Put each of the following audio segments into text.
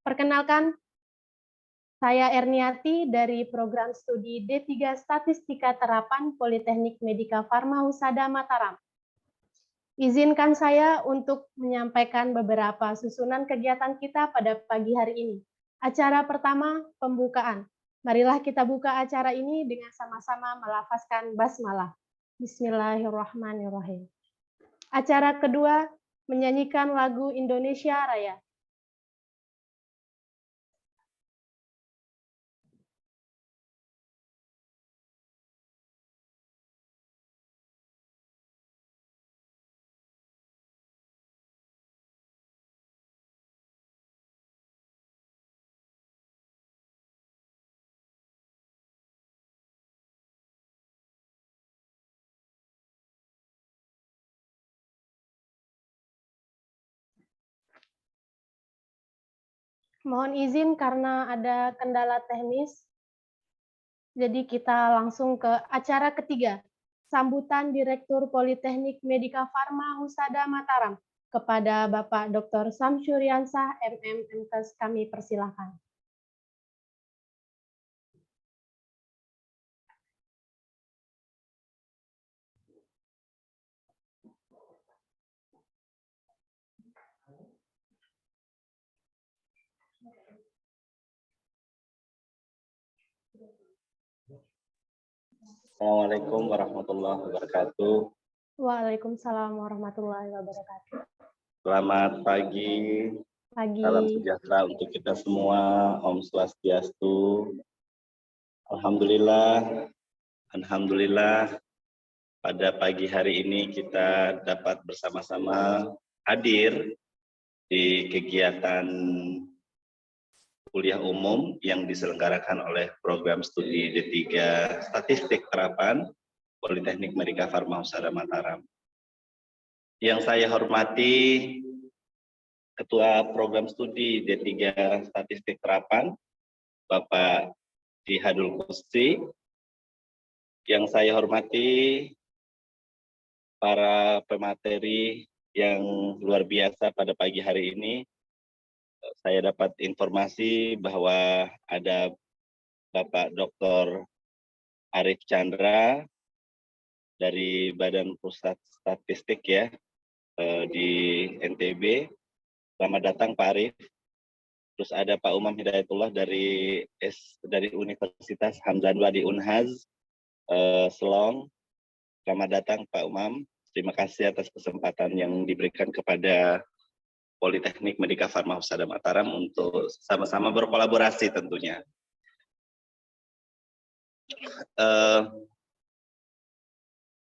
Perkenalkan, saya Erniati dari program studi D3 Statistika Terapan Politeknik Medika Farma Husada Mataram. Izinkan saya untuk menyampaikan beberapa susunan kegiatan kita pada pagi hari ini. Acara pertama, pembukaan. Marilah kita buka acara ini dengan sama-sama melafazkan basmalah. Bismillahirrahmanirrahim. Acara kedua, menyanyikan lagu Indonesia Raya. Mohon izin karena ada kendala teknis, jadi kita langsung ke acara ketiga, sambutan Direktur Politeknik Medika Farma Husada Mataram kepada Bapak Dr. Samsyuriansah, MM, MKes, kami persilahkan. Assalamualaikum warahmatullahi wabarakatuh. Waalaikumsalam warahmatullahi wabarakatuh. Selamat pagi. Salam sejahtera untuk kita semua. Om Swastiastu. Alhamdulillah, pada pagi hari ini kita dapat bersama-sama hadir di kegiatan kuliah umum yang diselenggarakan oleh program studi D3 Statistik Terapan Politeknik Medika Farma Husada Mataram. Yang saya hormati Ketua Program Studi D3 Statistik Terapan, Bapak Jihadul Kusti. Yang saya hormati para pemateri yang luar biasa pada pagi hari ini. Saya dapat informasi bahwa ada Bapak Dr. Arif Chandra dari Badan Pusat Statistik ya di NTB. Selamat datang Pak Arif. Terus ada Pak Umam Hidayatullah dari Universitas Hamzah di Unhaz Selong. Selamat datang Pak Umam. Terima kasih atas kesempatan yang diberikan kepada Politeknik Medika Farma Husada Mataram untuk sama-sama berkolaborasi tentunya.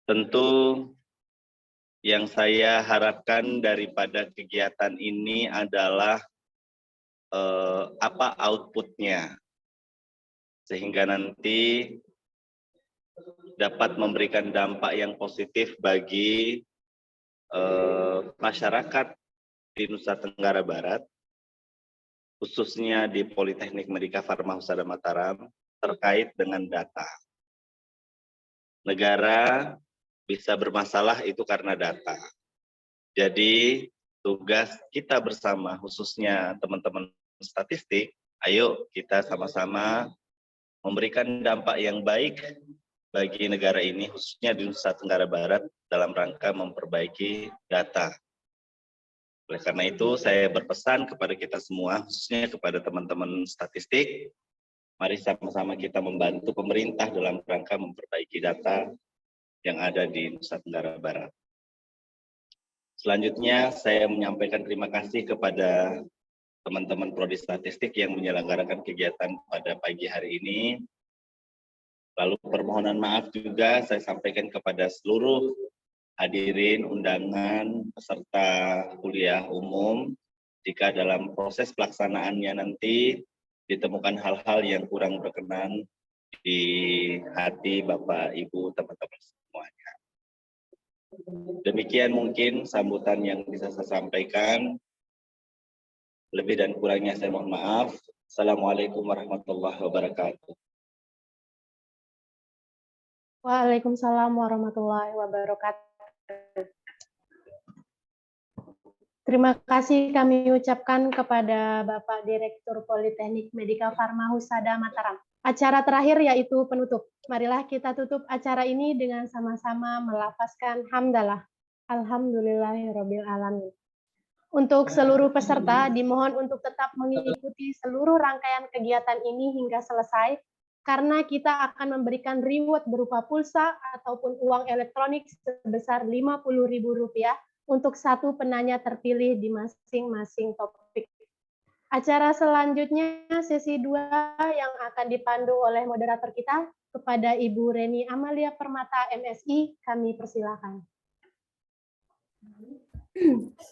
Tentu yang saya harapkan daripada kegiatan ini adalah apa outputnya, sehingga nanti dapat memberikan dampak yang positif bagi masyarakat di Nusa Tenggara Barat, khususnya di Politeknik Medika Farma Husada Mataram, terkait dengan data. Negara bisa bermasalah itu karena data. Jadi tugas kita bersama, khususnya teman-teman statistik, ayo kita sama-sama memberikan dampak yang baik bagi negara ini, khususnya di Nusa Tenggara Barat, dalam rangka memperbaiki data. Oleh karena itu, saya berpesan kepada kita semua, khususnya kepada teman-teman statistik, mari sama-sama kita membantu pemerintah dalam rangka memperbaiki data yang ada di Nusa Tenggara Barat. Selanjutnya, saya menyampaikan terima kasih kepada teman-teman prodi statistik yang menyelenggarakan kegiatan pada pagi hari ini. Lalu permohonan maaf juga saya sampaikan kepada seluruh hadirin undangan peserta kuliah umum jika dalam proses pelaksanaannya nanti ditemukan hal-hal yang kurang berkenan di hati Bapak Ibu teman-teman semuanya. Demikian mungkin sambutan yang bisa saya sampaikan. Lebih dan kurangnya saya mohon maaf. Assalamualaikum warahmatullahi wabarakatuh. Waalaikumsalam warahmatullahi wabarakatuh. Terima kasih kami ucapkan kepada Bapak Direktur Politeknik Medika Farma Husada Mataram. Acara terakhir yaitu penutup. Marilah kita tutup acara ini dengan sama-sama melafazkan hamdalah. Alhamdulillahirabbil alamin. Untuk seluruh peserta dimohon untuk tetap mengikuti seluruh rangkaian kegiatan ini hingga selesai karena kita akan memberikan reward berupa pulsa ataupun uang elektronik sebesar Rp50.000 untuk satu penanya terpilih di masing-masing topik. Acara selanjutnya sesi 2 yang akan dipandu oleh moderator kita kepada Ibu Reni Amalia Permata MSI, kami persilakan.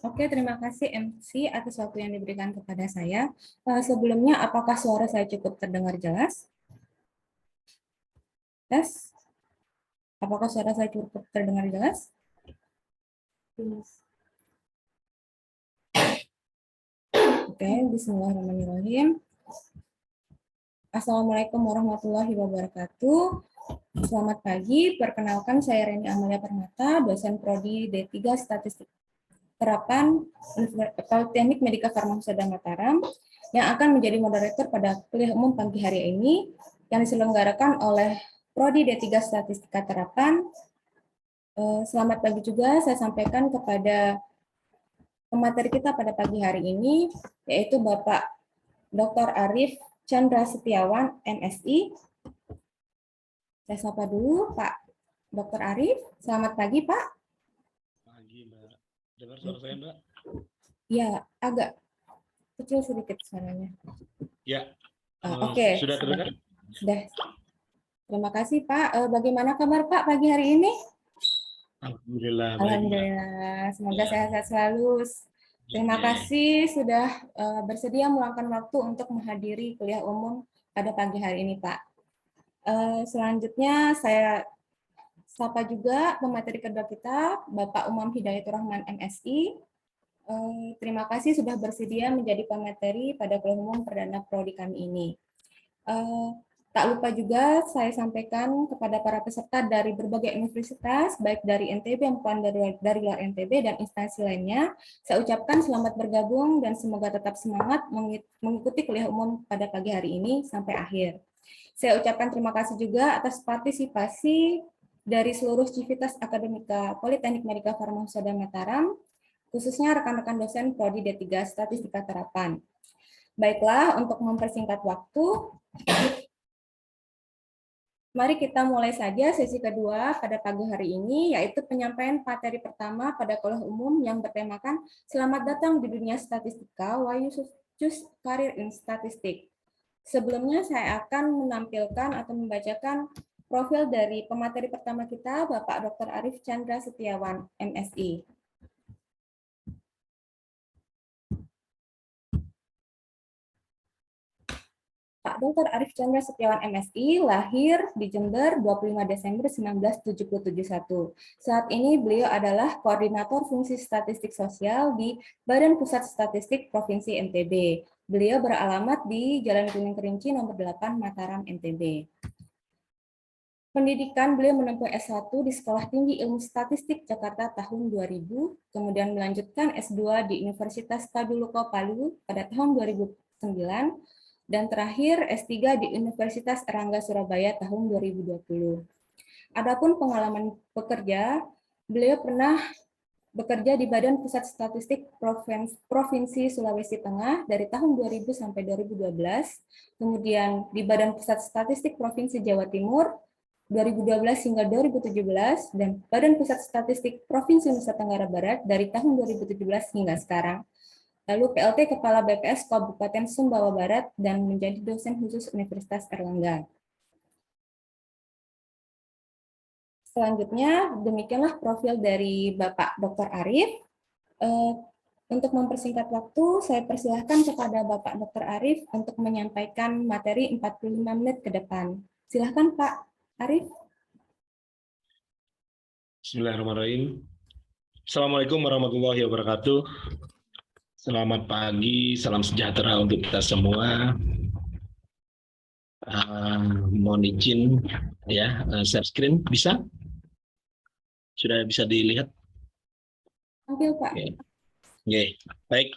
Oke, terima kasih MC atas waktu yang diberikan kepada saya. Sebelumnya, apakah suara saya cukup terdengar jelas? Tes? Apakah suara saya cukup terdengar jelas? Oke, bismillahirrahmanirrahim. Assalamualaikum warahmatullahi wabarakatuh. Selamat pagi, perkenalkan saya Reni Amalia Permata, dosen Prodi D3 Statistik Terapan Politeknik Medika Farma Husada Mataram, yang akan menjadi moderator pada kuliah umum pagi hari ini, yang diselenggarakan oleh Prodi D3 Statistika Terapan. Selamat pagi juga saya sampaikan kepada pemateri kita pada pagi hari ini, yaitu Bapak Dr. Arif Chandra Setiawan, MSI. Saya sapa dulu Pak Dr. Arif. Selamat pagi, Pak. Pagi, Mbak. Dengar suara saya, Mbak? Ya, agak kecil sedikit suaranya. Ya. Oke. Sudah terdengar? Sudah. Terima kasih, Pak. Bagaimana kabar Pak pagi hari ini? Alhamdulillah. Alhamdulillah. Semoga sehat-sehat selalu. Terima kasih sudah bersedia meluangkan waktu untuk menghadiri kuliah umum pada pagi hari ini, Pak. Selanjutnya saya sapa juga pemateri kedua kita, Bapak Umam Hidayatur Rahman, MSI. Terima kasih sudah bersedia menjadi pemateri pada kuliah umum perdana prodi kami ini. Tak lupa juga saya sampaikan kepada para peserta dari berbagai universitas, baik dari NTB maupun dari luar NTB dan instansi lainnya. Saya ucapkan selamat bergabung dan semoga tetap semangat mengikuti kuliah umum pada pagi hari ini sampai akhir. Saya ucapkan terima kasih juga atas partisipasi dari seluruh civitas akademika Politeknik Medika Farma Husada Mataram, khususnya rekan-rekan dosen Prodi D3 Statistika Terapan. Baiklah, untuk mempersingkat waktu, mari kita mulai saja sesi kedua pada pagi hari ini, yaitu penyampaian materi pertama pada kuliah umum yang bertemakan Selamat datang di dunia statistika, why you choose career in statistics. Sebelumnya saya akan menampilkan atau membacakan profil dari pemateri pertama kita, Bapak Dr. Arif Chandra Setiawan, MSI. Pak Dr. Arif Chandra Setiawan MSI lahir di Jember 25 Desember 1971. Saat ini beliau adalah Koordinator Fungsi Statistik Sosial di Badan Pusat Statistik Provinsi NTB. Beliau beralamat di Jalan Gunung Kerinci nomor 8 Mataram NTB. Pendidikan beliau menempuh S1 di Sekolah Tinggi Ilmu Statistik Jakarta tahun 2000, kemudian melanjutkan S2 di Universitas Tadulako Palu pada tahun 2009, dan terakhir S3 di Universitas Erlangga Surabaya tahun 2020. Adapun pengalaman bekerja, beliau pernah bekerja di Badan Pusat Statistik Provinsi Sulawesi Tengah dari tahun 2000 sampai 2012, kemudian di Badan Pusat Statistik Provinsi Jawa Timur 2012 hingga 2017, dan Badan Pusat Statistik Provinsi Nusa Tenggara Barat dari tahun 2017 hingga sekarang. Lalu PLT Kepala BPS Kabupaten Sumbawa Barat dan menjadi dosen khusus Universitas Erlangga. Selanjutnya, demikianlah profil dari Bapak Dr. Arif. Untuk mempersingkat waktu, saya persilahkan kepada Bapak Dr. Arif untuk menyampaikan materi 45 menit ke depan. Silahkan Pak Arif. Bismillahirrahmanirrahim. Assalamualaikum warahmatullahi wabarakatuh. Selamat pagi, salam sejahtera untuk kita semua. Mohon izin ya, share screen bisa? Sudah bisa dilihat? Tampil Pak. Oke. Oke, baik.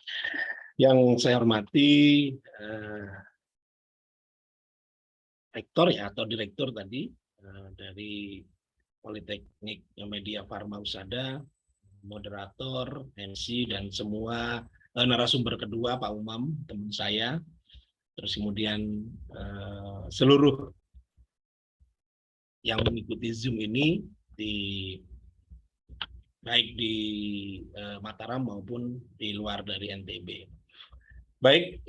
Yang saya hormati rektor ya atau direktur tadi dari Politeknik Media Farma Husada, moderator, MC dan semua narasumber kedua Pak Umam, teman saya, terus kemudian seluruh yang mengikuti Zoom ini baik di Mataram maupun di luar dari NTB. Baik,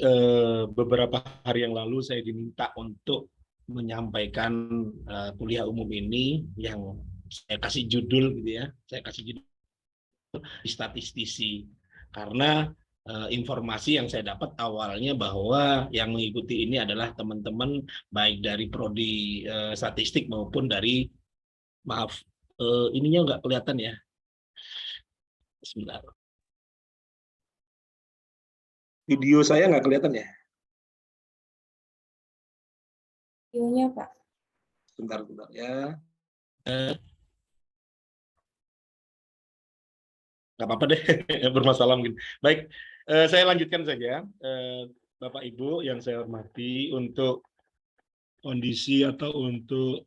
beberapa hari yang lalu saya diminta untuk menyampaikan kuliah umum ini yang saya kasih judul gitu ya, saya kasih judul statistisi karena informasi yang saya dapat awalnya bahwa yang mengikuti ini adalah teman-teman baik dari prodi statistik maupun dari ininya nggak kelihatan ya. Sebentar. Video saya nggak kelihatan ya? Videonya, Pak. Sebentar ya. Nggak apa-apa deh, bermasalah mungkin. Baik, saya lanjutkan saja. Bapak Ibu yang saya hormati, untuk kondisi atau untuk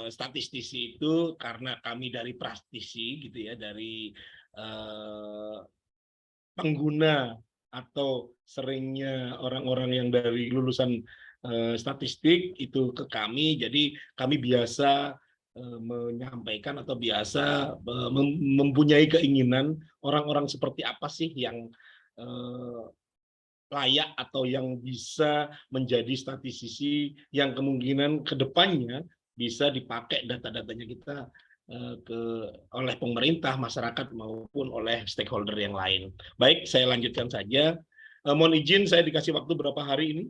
statistisi itu karena kami dari praktisi gitu ya, dari pengguna atau seringnya orang-orang yang dari lulusan statistik itu ke kami, jadi kami biasa menyampaikan atau biasa mempunyai keinginan orang-orang seperti apa sih yang layak atau yang bisa menjadi statistisi yang kemungkinan kedepannya bisa dipakai data-datanya kita oleh pemerintah, masyarakat maupun oleh stakeholder yang lain. Baik, saya lanjutkan saja. Mohon izin saya dikasih waktu berapa hari ini?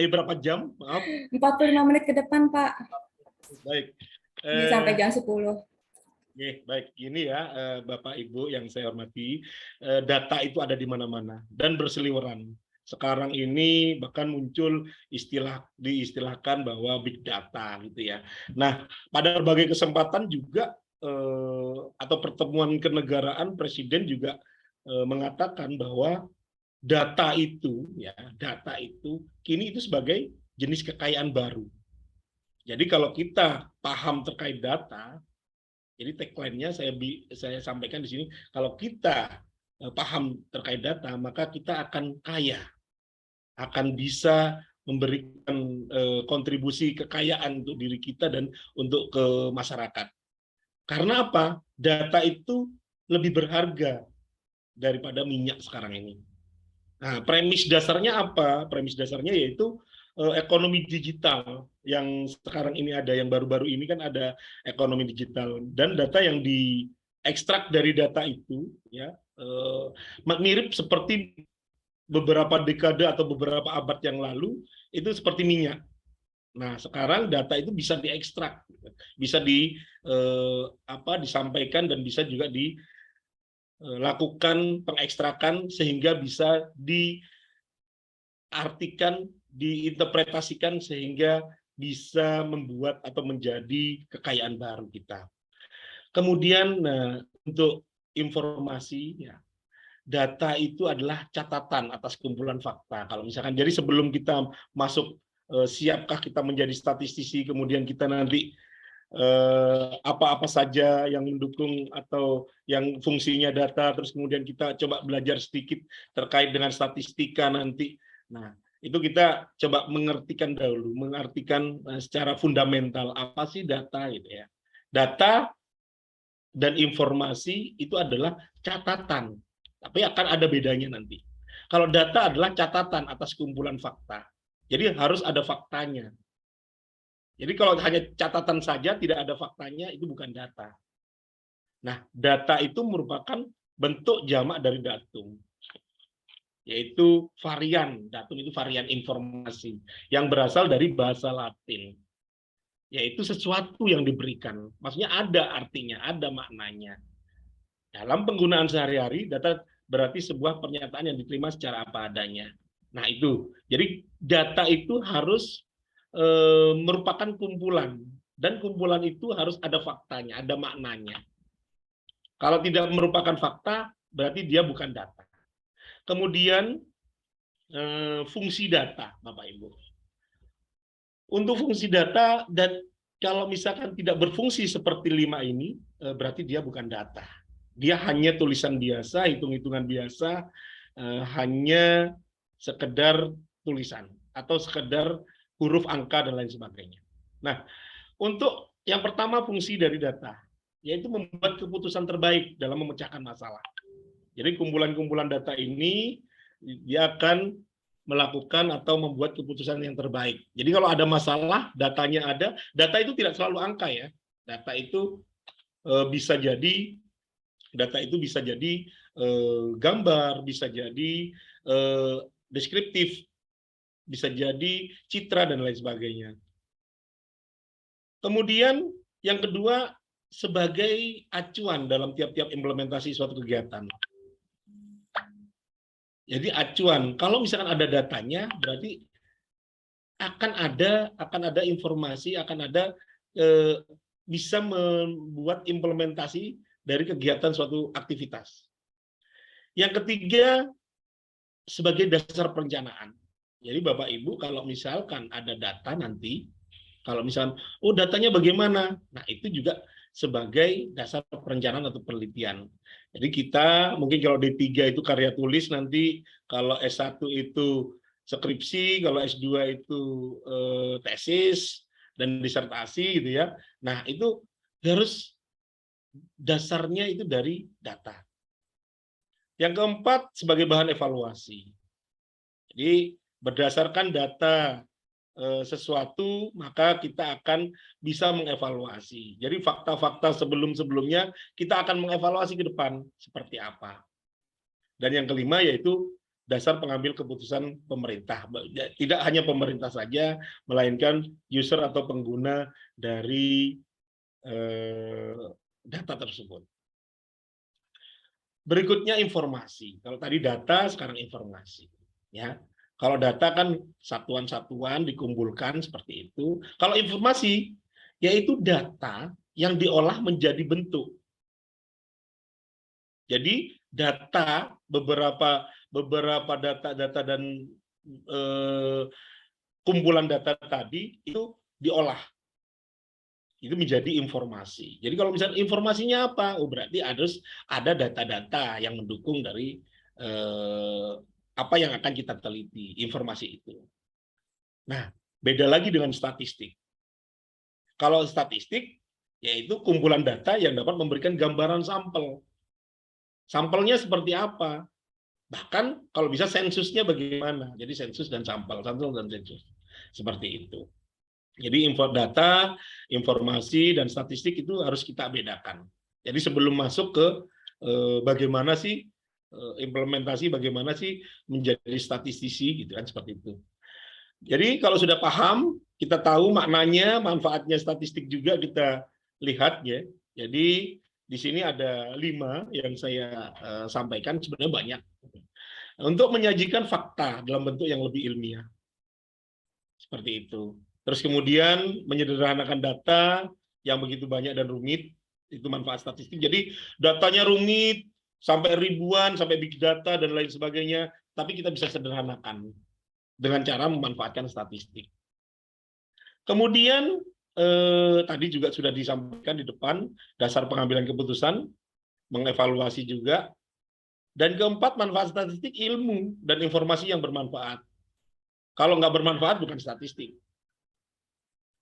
Berapa jam? Maaf. 45 menit ke depan, Pak. Baik. Sampai jam 10. Baik, ini ya Bapak Ibu yang saya hormati, data itu ada di mana-mana dan berseliweran. Sekarang ini bahkan muncul diistilahkan bahwa big data gitu ya. Nah, pada berbagai kesempatan juga atau pertemuan kenegaraan Presiden juga mengatakan bahwa data itu kini itu sebagai jenis kekayaan baru. Jadi kalau kita paham terkait data, jadi tagline-nya saya sampaikan di sini, kalau kita paham terkait data, maka kita akan kaya, akan bisa memberikan kontribusi kekayaan untuk diri kita dan untuk ke masyarakat. Karena apa? Data itu lebih berharga daripada minyak sekarang ini. Nah, premis dasarnya apa? Premis dasarnya yaitu ekonomi digital yang sekarang ini ada, yang baru-baru ini kan ada ekonomi digital, dan data yang diekstrak dari data itu ya mirip seperti beberapa dekade atau beberapa abad yang lalu itu seperti minyak. Nah, sekarang data itu bisa diekstrak, bisa disampaikan dan bisa juga dilakukan pengekstrakan sehingga bisa diartikan, diinterpretasikan sehingga bisa membuat atau menjadi kekayaan baru kita. Kemudian untuk informasi ya, data itu adalah catatan atas kumpulan fakta. Kalau misalkan, jadi sebelum kita masuk, siapkah kita menjadi statistisi, kemudian kita nanti apa-apa saja yang mendukung atau yang fungsinya data, terus kemudian kita coba belajar sedikit terkait dengan statistika nanti. Nah, itu kita coba mengartikan secara fundamental apa sih data gitu ya. Data dan informasi itu adalah catatan. Tapi akan ada bedanya nanti. Kalau data adalah catatan atas kumpulan fakta. Jadi harus ada faktanya. Jadi kalau hanya catatan saja, tidak ada faktanya, itu bukan data. Nah, data itu merupakan bentuk jamak dari datum. Yaitu varian. Datum itu varian informasi. Yang berasal dari bahasa Latin. Yaitu sesuatu yang diberikan. Maksudnya ada artinya, ada maknanya. Dalam penggunaan sehari-hari, data berarti sebuah pernyataan yang diterima secara apa adanya. Nah itu, jadi data itu harus merupakan kumpulan, dan kumpulan itu harus ada faktanya, ada maknanya. Kalau tidak merupakan fakta, berarti dia bukan data. Kemudian fungsi data, Bapak Ibu. Untuk fungsi data, dan kalau misalkan tidak berfungsi seperti 5 ini, berarti dia bukan data. Dia hanya tulisan biasa, hitung-hitungan biasa, hanya sekedar tulisan atau sekedar huruf, angka, dan lain sebagainya. Nah, untuk yang pertama fungsi dari data, yaitu membuat keputusan terbaik dalam memecahkan masalah. Jadi kumpulan-kumpulan data ini dia akan melakukan atau membuat keputusan yang terbaik. Jadi kalau ada masalah, datanya ada. Data itu tidak selalu angka ya. Data itu bisa jadi gambar, bisa jadi deskriptif, bisa jadi citra dan lain sebagainya. Kemudian yang kedua, sebagai acuan dalam tiap-tiap implementasi suatu kegiatan. Jadi acuan, kalau misalkan ada datanya, berarti akan ada informasi, akan ada bisa membuat implementasi dari kegiatan suatu aktivitas. Yang ketiga, sebagai dasar perencanaan. Jadi Bapak Ibu kalau misalkan ada data nanti, kalau misalkan, oh datanya bagaimana? Nah itu juga sebagai dasar perencanaan atau penelitian. Jadi kita mungkin kalau D3 itu karya tulis, nanti kalau S1 itu skripsi, kalau S2 itu tesis dan disertasi gitu ya. Nah, itu harus dasarnya itu dari data. Yang keempat, sebagai bahan evaluasi. Jadi berdasarkan data sesuatu, maka kita akan bisa mengevaluasi. Jadi fakta-fakta sebelum-sebelumnya kita akan mengevaluasi ke depan seperti apa. Dan yang kelima yaitu dasar pengambil keputusan pemerintah. Tidak hanya pemerintah saja, melainkan user atau pengguna dari data tersebut. Berikutnya informasi. Kalau tadi data, sekarang informasi. Ya. Kalau data kan satuan-satuan dikumpulkan seperti itu. Kalau informasi, yaitu data yang diolah menjadi bentuk. Jadi data, beberapa data-data dan kumpulan data tadi itu diolah. Itu menjadi informasi. Jadi kalau misalnya informasinya apa? Oh, berarti harus ada data-data yang mendukung dari apa yang akan kita teliti, informasi itu. Nah, beda lagi dengan statistik. Kalau statistik, yaitu kumpulan data yang dapat memberikan gambaran sampel. Sampelnya seperti apa? Bahkan kalau bisa sensusnya bagaimana. Jadi sensus dan sampel dan sensus. Seperti itu. Jadi data, informasi, dan statistik itu harus kita bedakan. Jadi sebelum masuk ke bagaimana sih implementasi, bagaimana sih menjadi statistisi, gitu kan, seperti itu. Jadi kalau sudah paham, kita tahu maknanya, manfaatnya statistik juga kita lihat ya. Jadi di sini ada 5 yang saya sampaikan, sebenarnya banyak. Untuk menyajikan fakta dalam bentuk yang lebih ilmiah. Seperti itu. Terus kemudian menyederhanakan data yang begitu banyak dan rumit, itu manfaat statistik. Jadi datanya rumit, sampai ribuan, sampai big data dan lain sebagainya, tapi kita bisa sederhanakan dengan cara memanfaatkan statistik. Kemudian tadi juga sudah disampaikan di depan, dasar pengambilan keputusan, mengevaluasi juga. Dan keempat, manfaat statistik, ilmu dan informasi yang bermanfaat. Kalau nggak bermanfaat, bukan statistik.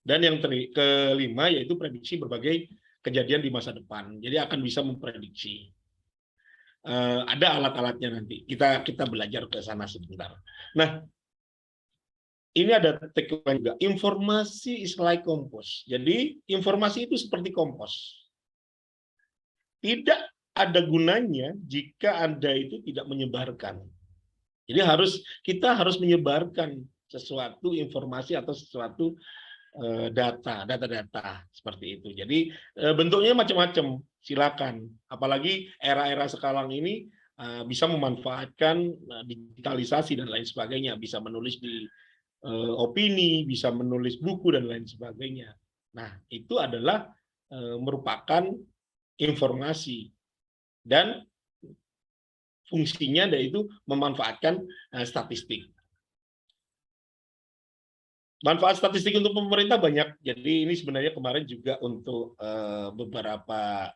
Dan yang kelima, yaitu prediksi berbagai kejadian di masa depan. Jadi akan bisa memprediksi. Ada alat-alatnya nanti. Kita belajar ke sana sebentar. Nah, ini ada tagline juga. Informasi is like kompos. Jadi informasi itu seperti kompos. Tidak ada gunanya jika Anda itu tidak menyebarkan. Jadi kita harus menyebarkan sesuatu informasi atau sesuatu data seperti itu. Jadi bentuknya macam-macam, silakan. Apalagi era-era sekarang ini bisa memanfaatkan digitalisasi dan lain sebagainya, bisa menulis di opini, bisa menulis buku dan lain sebagainya. Nah, itu adalah merupakan informasi. Dan fungsinya yaitu memanfaatkan statistik. Manfaat statistik untuk pemerintah banyak. Jadi ini sebenarnya kemarin juga untuk beberapa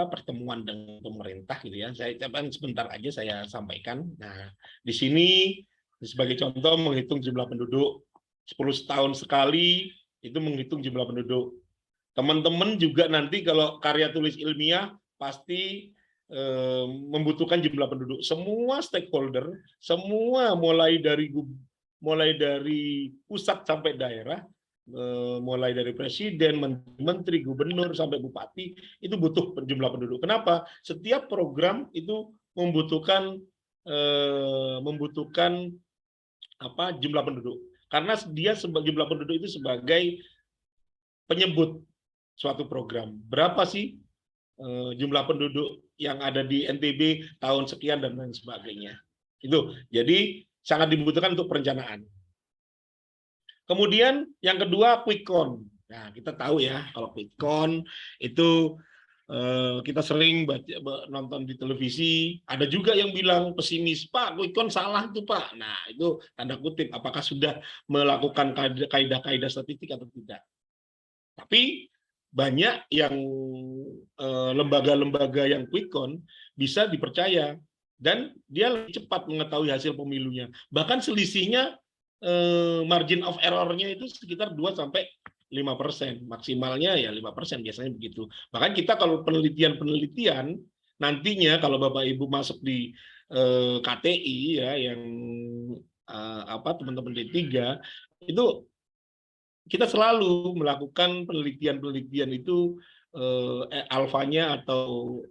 pertemuan dengan pemerintah gitu ya. Saya sebentar aja saya sampaikan. Nah, di sini sebagai contoh menghitung jumlah penduduk 10 tahun sekali itu menghitung jumlah penduduk. Teman-teman juga nanti kalau karya tulis ilmiah pasti membutuhkan jumlah penduduk. Semua stakeholder, semua mulai dari pusat sampai daerah, mulai dari presiden, menteri, gubernur sampai bupati itu butuh jumlah penduduk. Kenapa? Setiap program itu membutuhkan jumlah penduduk. Karena dia jumlah penduduk itu sebagai penyebut suatu program. Berapa sih jumlah penduduk yang ada di NTB tahun sekian dan lain sebagainya. Itu. Jadi sangat dibutuhkan untuk perencanaan. Kemudian yang kedua quick count. Nah, kita tahu ya kalau quick count itu kita sering nonton di televisi, ada juga yang bilang pesimis, Pak, quick count salah itu Pak. Nah, itu tanda kutip, apakah sudah melakukan kaidah-kaidah statistik atau tidak. Tapi banyak yang lembaga-lembaga yang quick count bisa dipercaya dan dia lebih cepat mengetahui hasil pemilunya. Bahkan selisihnya margin of error-nya itu sekitar 2-5%, maksimalnya ya 5% biasanya begitu. Bahkan kita kalau penelitian nantinya kalau Bapak Ibu masuk di KTI ya yang teman-teman D3 itu kita selalu melakukan penelitian itu alfanya atau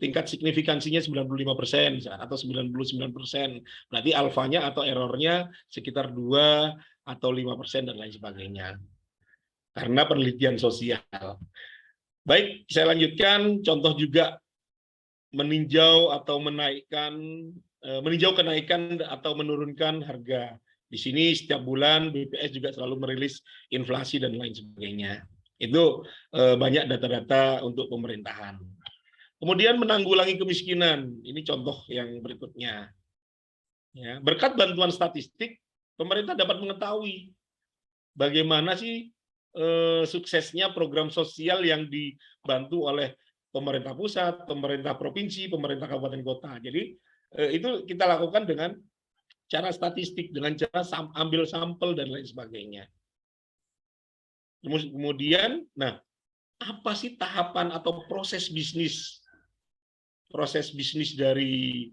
tingkat signifikansinya 95% atau 99%. Berarti alfanya atau errornya sekitar 2 atau 5% dan lain sebagainya. Karena penelitian sosial. Baik, saya lanjutkan. Contoh juga meninjau kenaikan atau menurunkan harga. Di sini setiap bulan BPS juga selalu merilis inflasi dan lain sebagainya. Itu banyak data-data untuk pemerintahan. Kemudian menanggulangi kemiskinan. Ini contoh yang berikutnya. Ya, berkat bantuan statistik, pemerintah dapat mengetahui bagaimana sih suksesnya program sosial yang dibantu oleh pemerintah pusat, pemerintah provinsi, pemerintah kabupaten kota. Jadi itu kita lakukan dengan cara statistik, dengan cara ambil sampel dan lain sebagainya. Kemudian, nah, apa sih tahapan atau proses bisnis dari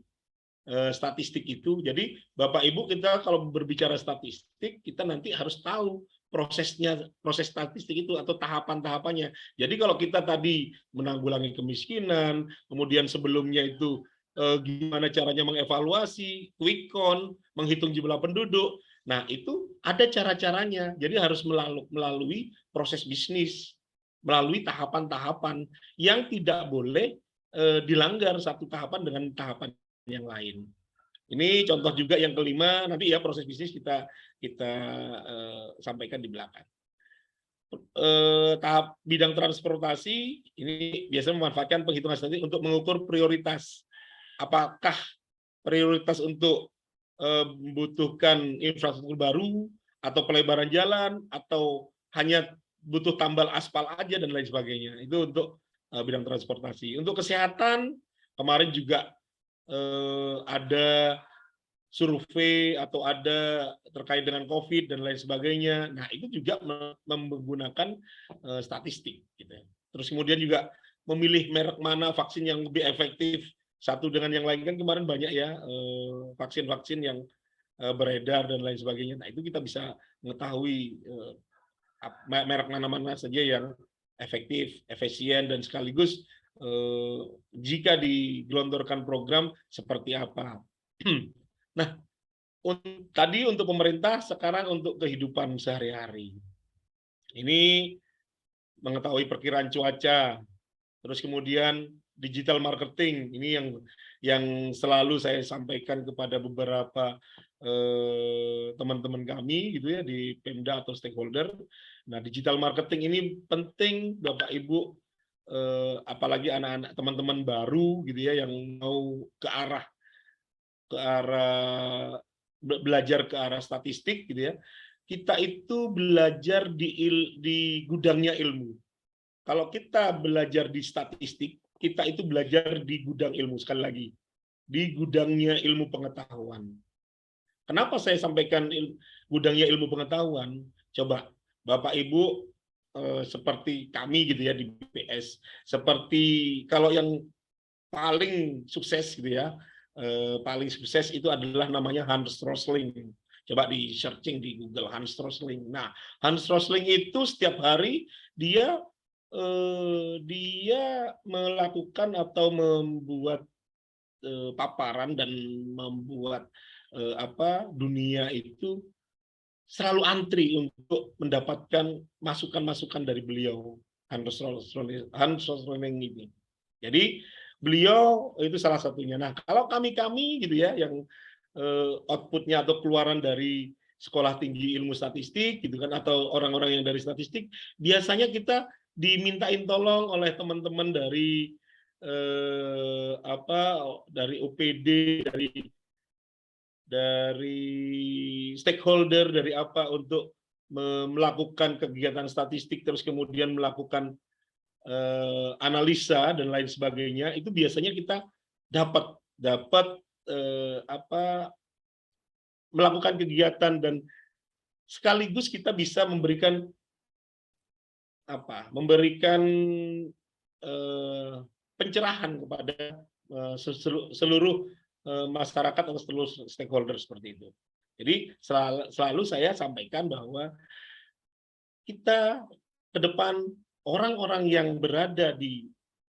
statistik itu? Jadi Bapak Ibu, kita kalau berbicara statistik, kita nanti harus tahu proses statistik itu atau tahapan-tahapannya. Jadi kalau kita tadi menanggulangi kemiskinan, kemudian sebelumnya itu gimana caranya mengevaluasi, quick count, menghitung jumlah penduduk. Nah, itu ada cara-caranya. Jadi harus melalui proses bisnis, melalui tahapan-tahapan yang tidak boleh dilanggar satu tahapan dengan tahapan yang lain. Ini contoh juga yang kelima, nanti ya proses bisnis kita sampaikan di belakang. Tahap bidang transportasi ini biasanya memanfaatkan penghitungan statistik untuk mengukur prioritas. Apakah prioritas untuk membutuhkan infrastruktur baru atau pelebaran jalan atau hanya butuh tambal aspal aja dan lain sebagainya. Itu untuk bidang transportasi. Untuk kesehatan kemarin juga ada survei atau ada terkait dengan COVID dan lain sebagainya. Nah, itu juga menggunakan statistik. Gitu. Terus kemudian juga memilih merek mana vaksin yang lebih efektif satu dengan yang lain, kan kemarin banyak ya vaksin-vaksin yang beredar dan lain sebagainya. Nah, itu kita bisa mengetahui merek mana-mana saja yang efektif, efisien, dan sekaligus jika digelontorkan program seperti apa. Nah, tadi untuk pemerintah, sekarang untuk kehidupan sehari-hari. Ini mengetahui perkiraan cuaca, terus kemudian digital marketing, ini yang selalu saya sampaikan kepada beberapa teman-teman kami gitu ya di Pemda atau stakeholder. Nah, digital marketing ini penting Bapak Ibu apalagi anak-anak teman-teman baru gitu ya yang mau ke arah belajar ke arah statistik gitu ya, kita itu belajar di gudangnya ilmu. Kalau kita belajar di statistik, kita itu belajar di gudang ilmu, sekali lagi, di gudangnya ilmu pengetahuan. Kenapa saya sampaikan gudangnya ilmu pengetahuan? Coba Bapak Ibu seperti kami gitu ya di BPS, seperti kalau yang paling sukses gitu ya, paling sukses itu adalah namanya Hans Rosling. Coba di searching di Google Hans Rosling. Nah, Hans Rosling itu setiap hari dia melakukan atau membuat paparan dan membuat dunia itu selalu antri untuk mendapatkan masukan-masukan dari beliau, Hans Rosling ini. Jadi beliau itu salah satunya. Nah, kalau kami gitu ya yang outputnya atau keluaran dari sekolah tinggi ilmu statistik gitu kan, atau orang-orang yang dari statistik, biasanya kita dimintain tolong oleh teman-teman dari dari OPD, dari stakeholder, dari apa untuk melakukan kegiatan statistik, terus kemudian melakukan analisa dan lain sebagainya. Itu biasanya kita dapat melakukan kegiatan, dan sekaligus kita bisa memberikan pencerahan kepada seluruh masyarakat atau seluruh stakeholder seperti itu. Jadi selalu saya sampaikan bahwa kita ke depan, orang-orang yang berada di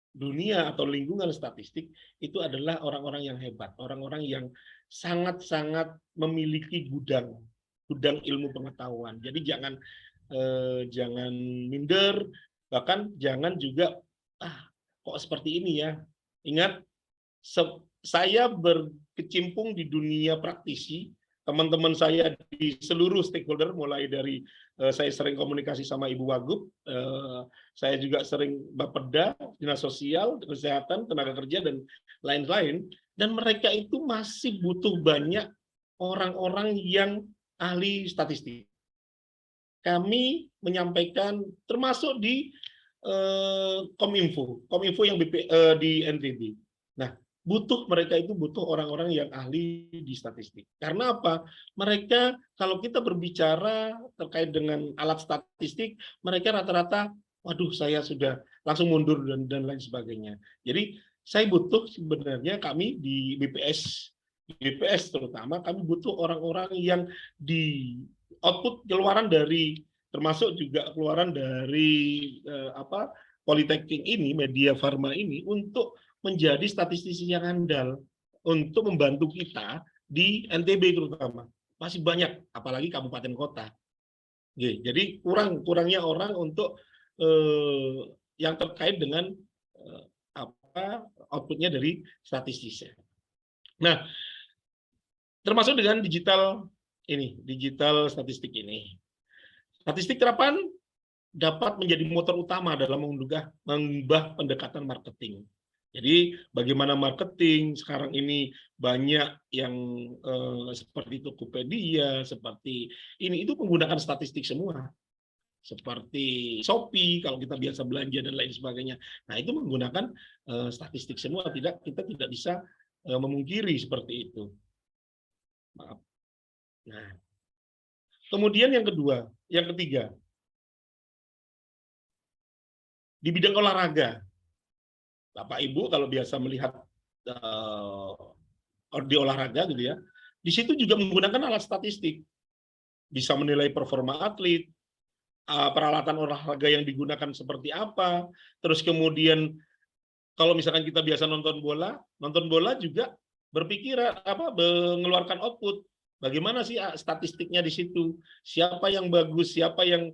dunia atau lingkungan statistik itu adalah orang-orang yang hebat, orang-orang yang sangat-sangat memiliki gudang ilmu pengetahuan. Jadi jangan minder, bahkan jangan juga kok seperti ini ya. Ingat, saya berkecimpung di dunia praktisi, teman-teman saya di seluruh stakeholder, mulai dari saya sering komunikasi sama Ibu Wagub, saya juga sering Bapeda, Dinas Sosial, Kesehatan, Tenaga Kerja, dan lain-lain, dan mereka itu masih butuh banyak orang-orang yang ahli statistik. Kami menyampaikan, termasuk di Kominfo yang di NTB. Nah, mereka itu butuh orang-orang yang ahli di statistik. Karena apa? Mereka, kalau kita berbicara terkait dengan alat statistik, mereka rata-rata, waduh, saya sudah langsung mundur dan lain sebagainya. Jadi saya butuh, sebenarnya kami di BPS terutama, kami butuh orang-orang yang di output keluaran dari, termasuk juga keluaran dari Politeknik ini, Media Farma ini, untuk menjadi statistisi yang handal untuk membantu kita di NTB terutama. Masih banyak, apalagi kabupaten kota. Jadi kurangnya orang untuk yang terkait dengan outputnya dari statistis. Nah, termasuk dengan digital statistik ini. Statistik terapan dapat menjadi motor utama dalam mengubah pendekatan marketing. Jadi bagaimana marketing sekarang ini banyak yang seperti Tokopedia, seperti ini, itu menggunakan statistik semua. Seperti Shopee kalau kita biasa belanja dan lain sebagainya. Nah, itu menggunakan statistik semua. Kita tidak bisa memungkiri seperti itu. Maaf. Nah, kemudian yang ketiga, di bidang olahraga. Bapak Ibu kalau biasa melihat di olahraga gitu ya, di situ juga menggunakan alat statistik. Bisa menilai performa atlet, peralatan olahraga yang digunakan seperti apa, terus kemudian kalau misalkan kita biasa nonton bola juga berpikir mengeluarkan output. Bagaimana sih statistiknya di situ? Siapa yang bagus, siapa yang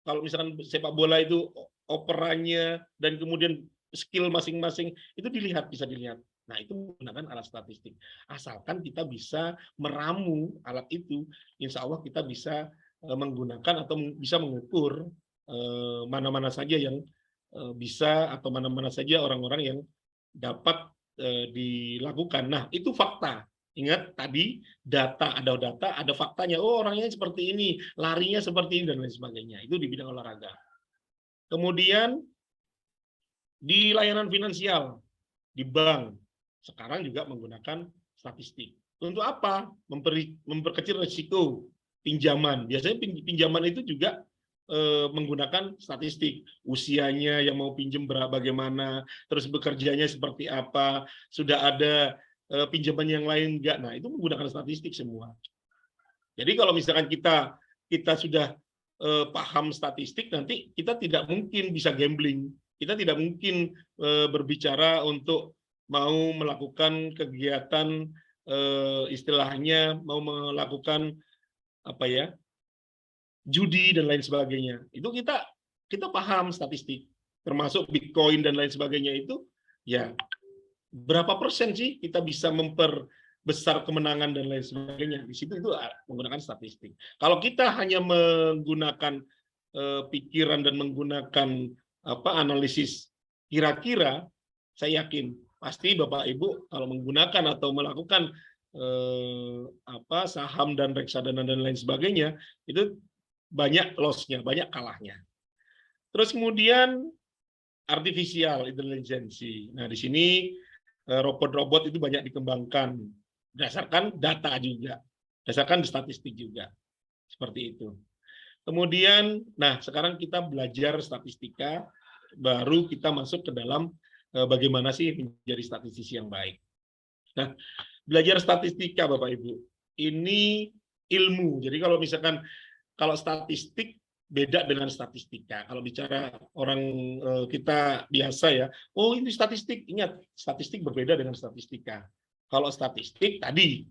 kalau misalkan sepak bola itu operannya dan kemudian skill masing-masing itu bisa dilihat. Nah, itu menggunakan alat statistik. Asalkan kita bisa meramu alat itu, insya Allah kita bisa menggunakan atau bisa mengukur mana-mana saja yang bisa atau mana-mana saja orang-orang yang dapat dilakukan. Nah, itu fakta. Ingat tadi ada faktanya. Oh, orangnya seperti ini, larinya seperti ini dan lain sebagainya. Itu di bidang olahraga. Kemudian di layanan finansial, di bank, sekarang juga menggunakan statistik. Untuk apa? Memperkecil risiko pinjaman. Biasanya pinjaman itu juga menggunakan statistik, usianya yang mau pinjam bagaimana, terus bekerjanya seperti apa, sudah ada pinjaman yang lain enggak. Nah, itu menggunakan statistik semua. Jadi kalau misalkan kita sudah paham statistik, nanti kita tidak mungkin bisa gambling. Kita tidak mungkin berbicara untuk mau melakukan kegiatan istilahnya mau melakukan apa ya, judi dan lain sebagainya. Itu kita paham statistik, termasuk Bitcoin dan lain sebagainya itu, ya berapa persen sih kita bisa memperbesar kemenangan dan lain sebagainya. Di situ itu menggunakan statistik. Kalau kita hanya menggunakan pikiran dan menggunakan analisis kira-kira, saya yakin pasti Bapak Ibu kalau menggunakan atau melakukan saham dan reksadana dan lain sebagainya, itu banyak loss-nya, banyak kalahnya. Terus kemudian artificial intelligence. Nah, di sini robot-robot itu banyak dikembangkan berdasarkan data juga, berdasarkan statistik juga. Seperti itu. Kemudian, nah sekarang kita belajar statistika, baru kita masuk ke dalam bagaimana sih menjadi statistisi yang baik. Nah, belajar statistika Bapak Ibu, ini ilmu. Jadi kalau statistik beda dengan statistika. Kalau bicara orang kita biasa ya, oh ini statistik. Ingat, statistik berbeda dengan statistika. Kalau statistik tadi,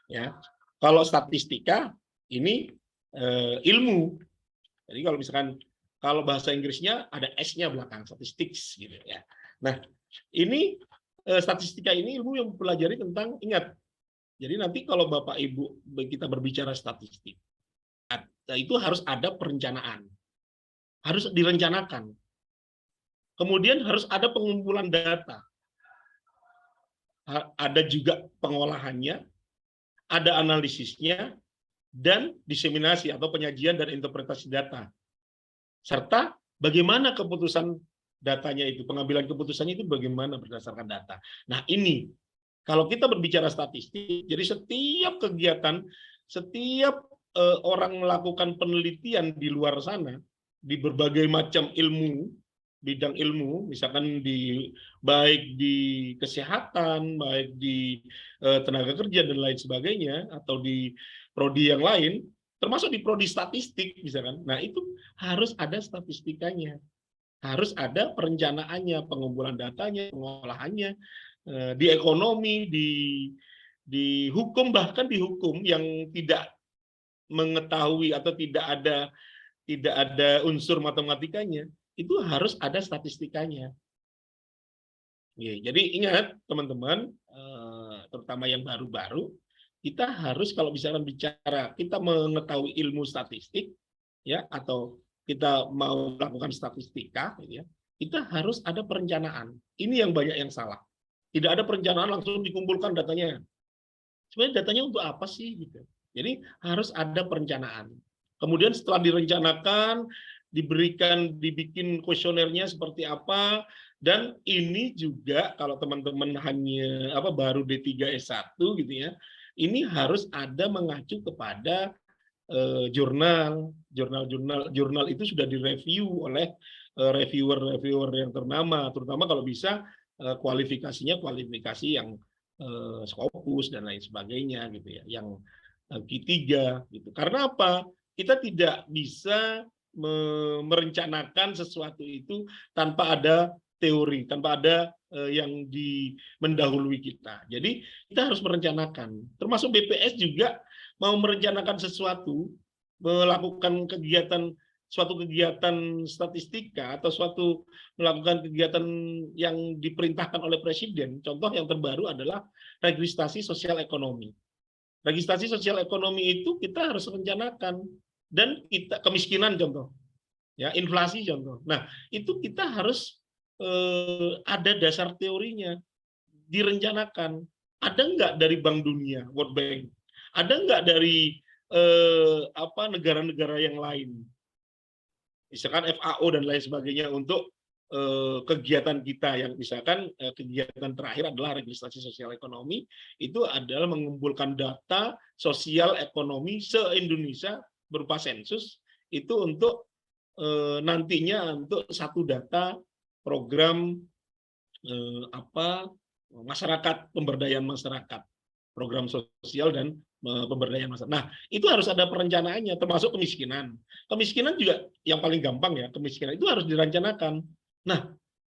ya, kalau statistika ini ilmu. Jadi kalau bahasa Inggrisnya ada S-nya belakang, statistics gitu ya. Nah, ini statistika ini ilmu yang mempelajari tentang, ingat. Jadi nanti kalau Bapak Ibu kita berbicara statistik, itu harus ada perencanaan, harus direncanakan. Kemudian harus ada pengumpulan data, ada juga pengolahannya, ada analisisnya, dan diseminasi atau penyajian dan interpretasi data. Serta bagaimana keputusan datanya itu, pengambilan keputusannya itu bagaimana berdasarkan data. Nah ini, kalau kita berbicara statistik, jadi setiap kegiatan, setiap orang melakukan penelitian di luar sana, di berbagai macam ilmu, bidang ilmu, misalkan baik di kesehatan, baik di tenaga kerja dan lain sebagainya, atau di prodi yang lain, termasuk di prodi statistik misalkan. Nah, itu harus ada statistikanya. Harus ada perencanaannya, pengumpulan datanya, pengolahannya, di ekonomi, di hukum, bahkan di hukum yang tidak mengetahui atau tidak ada unsur matematikanya, itu harus ada statistikanya. Jadi ingat teman-teman, terutama yang baru-baru, kita harus kalau misalnya bicara kita mengetahui ilmu statistik, ya, atau kita mau melakukan statistika, ya, kita harus ada perencanaan. Ini yang banyak yang salah. Tidak ada perencanaan, langsung dikumpulkan datanya. Sebenarnya datanya untuk apa sih? Gitu. Jadi harus ada perencanaan. Kemudian setelah direncanakan, dibikin kuesionernya seperti apa, dan ini juga kalau teman-teman hanya baru D3 S1 gitu ya, ini harus ada mengacu kepada jurnal itu sudah direview oleh reviewer yang ternama, terutama kalau bisa kualifikasinya kualifikasi yang Scopus dan lain sebagainya gitu ya, yang Q3 gitu. Karena apa? Kita tidak bisa merencanakan sesuatu itu tanpa ada teori, tanpa ada yang mendahului kita. Jadi kita harus merencanakan. Termasuk BPS juga mau merencanakan sesuatu, melakukan suatu kegiatan statistika atau melakukan kegiatan yang diperintahkan oleh Presiden. Contoh yang terbaru adalah registrasi sosial ekonomi. Registrasi sosial ekonomi itu kita harus rencanakan, dan kemiskinan contoh. ya inflasi contoh. Nah, itu kita harus ada dasar teorinya, direncanakan. Ada nggak dari Bank Dunia, World Bank? Ada nggak dari negara-negara yang lain? Misalkan FAO dan lain sebagainya untuk kegiatan kita yang misalkan kegiatan terakhir adalah registrasi sosial ekonomi, itu adalah mengumpulkan data sosial ekonomi se-Indonesia berupa sensus itu untuk nantinya untuk satu data program masyarakat, pemberdayaan masyarakat, program sosial dan pemberdayaan masyarakat. Nah, itu harus ada perencanaannya, termasuk kemiskinan. Kemiskinan juga yang paling gampang ya, kemiskinan itu harus direncanakan. Nah,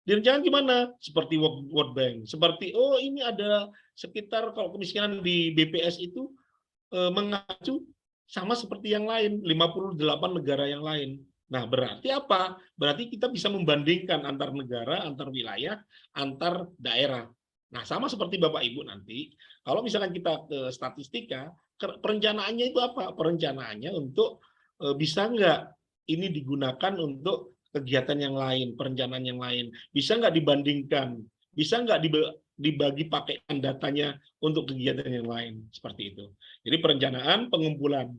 direncanakan gimana? Seperti World Bank, seperti ini ada sekitar kalau kemiskinan di BPS itu mengacu sama seperti yang lain, 58 negara yang lain. Nah, berarti apa? Berarti kita bisa membandingkan antar negara, antar wilayah, antar daerah. Nah, sama seperti Bapak Ibu nanti, kalau misalkan kita ke statistika, perencanaannya itu apa? Perencanaannya untuk bisa nggak ini digunakan untuk kegiatan yang lain, perencanaan yang lain. Bisa nggak dibandingkan? Bisa nggak dibagi pakaian datanya untuk kegiatan yang lain? Seperti itu. Jadi perencanaan, pengumpulan,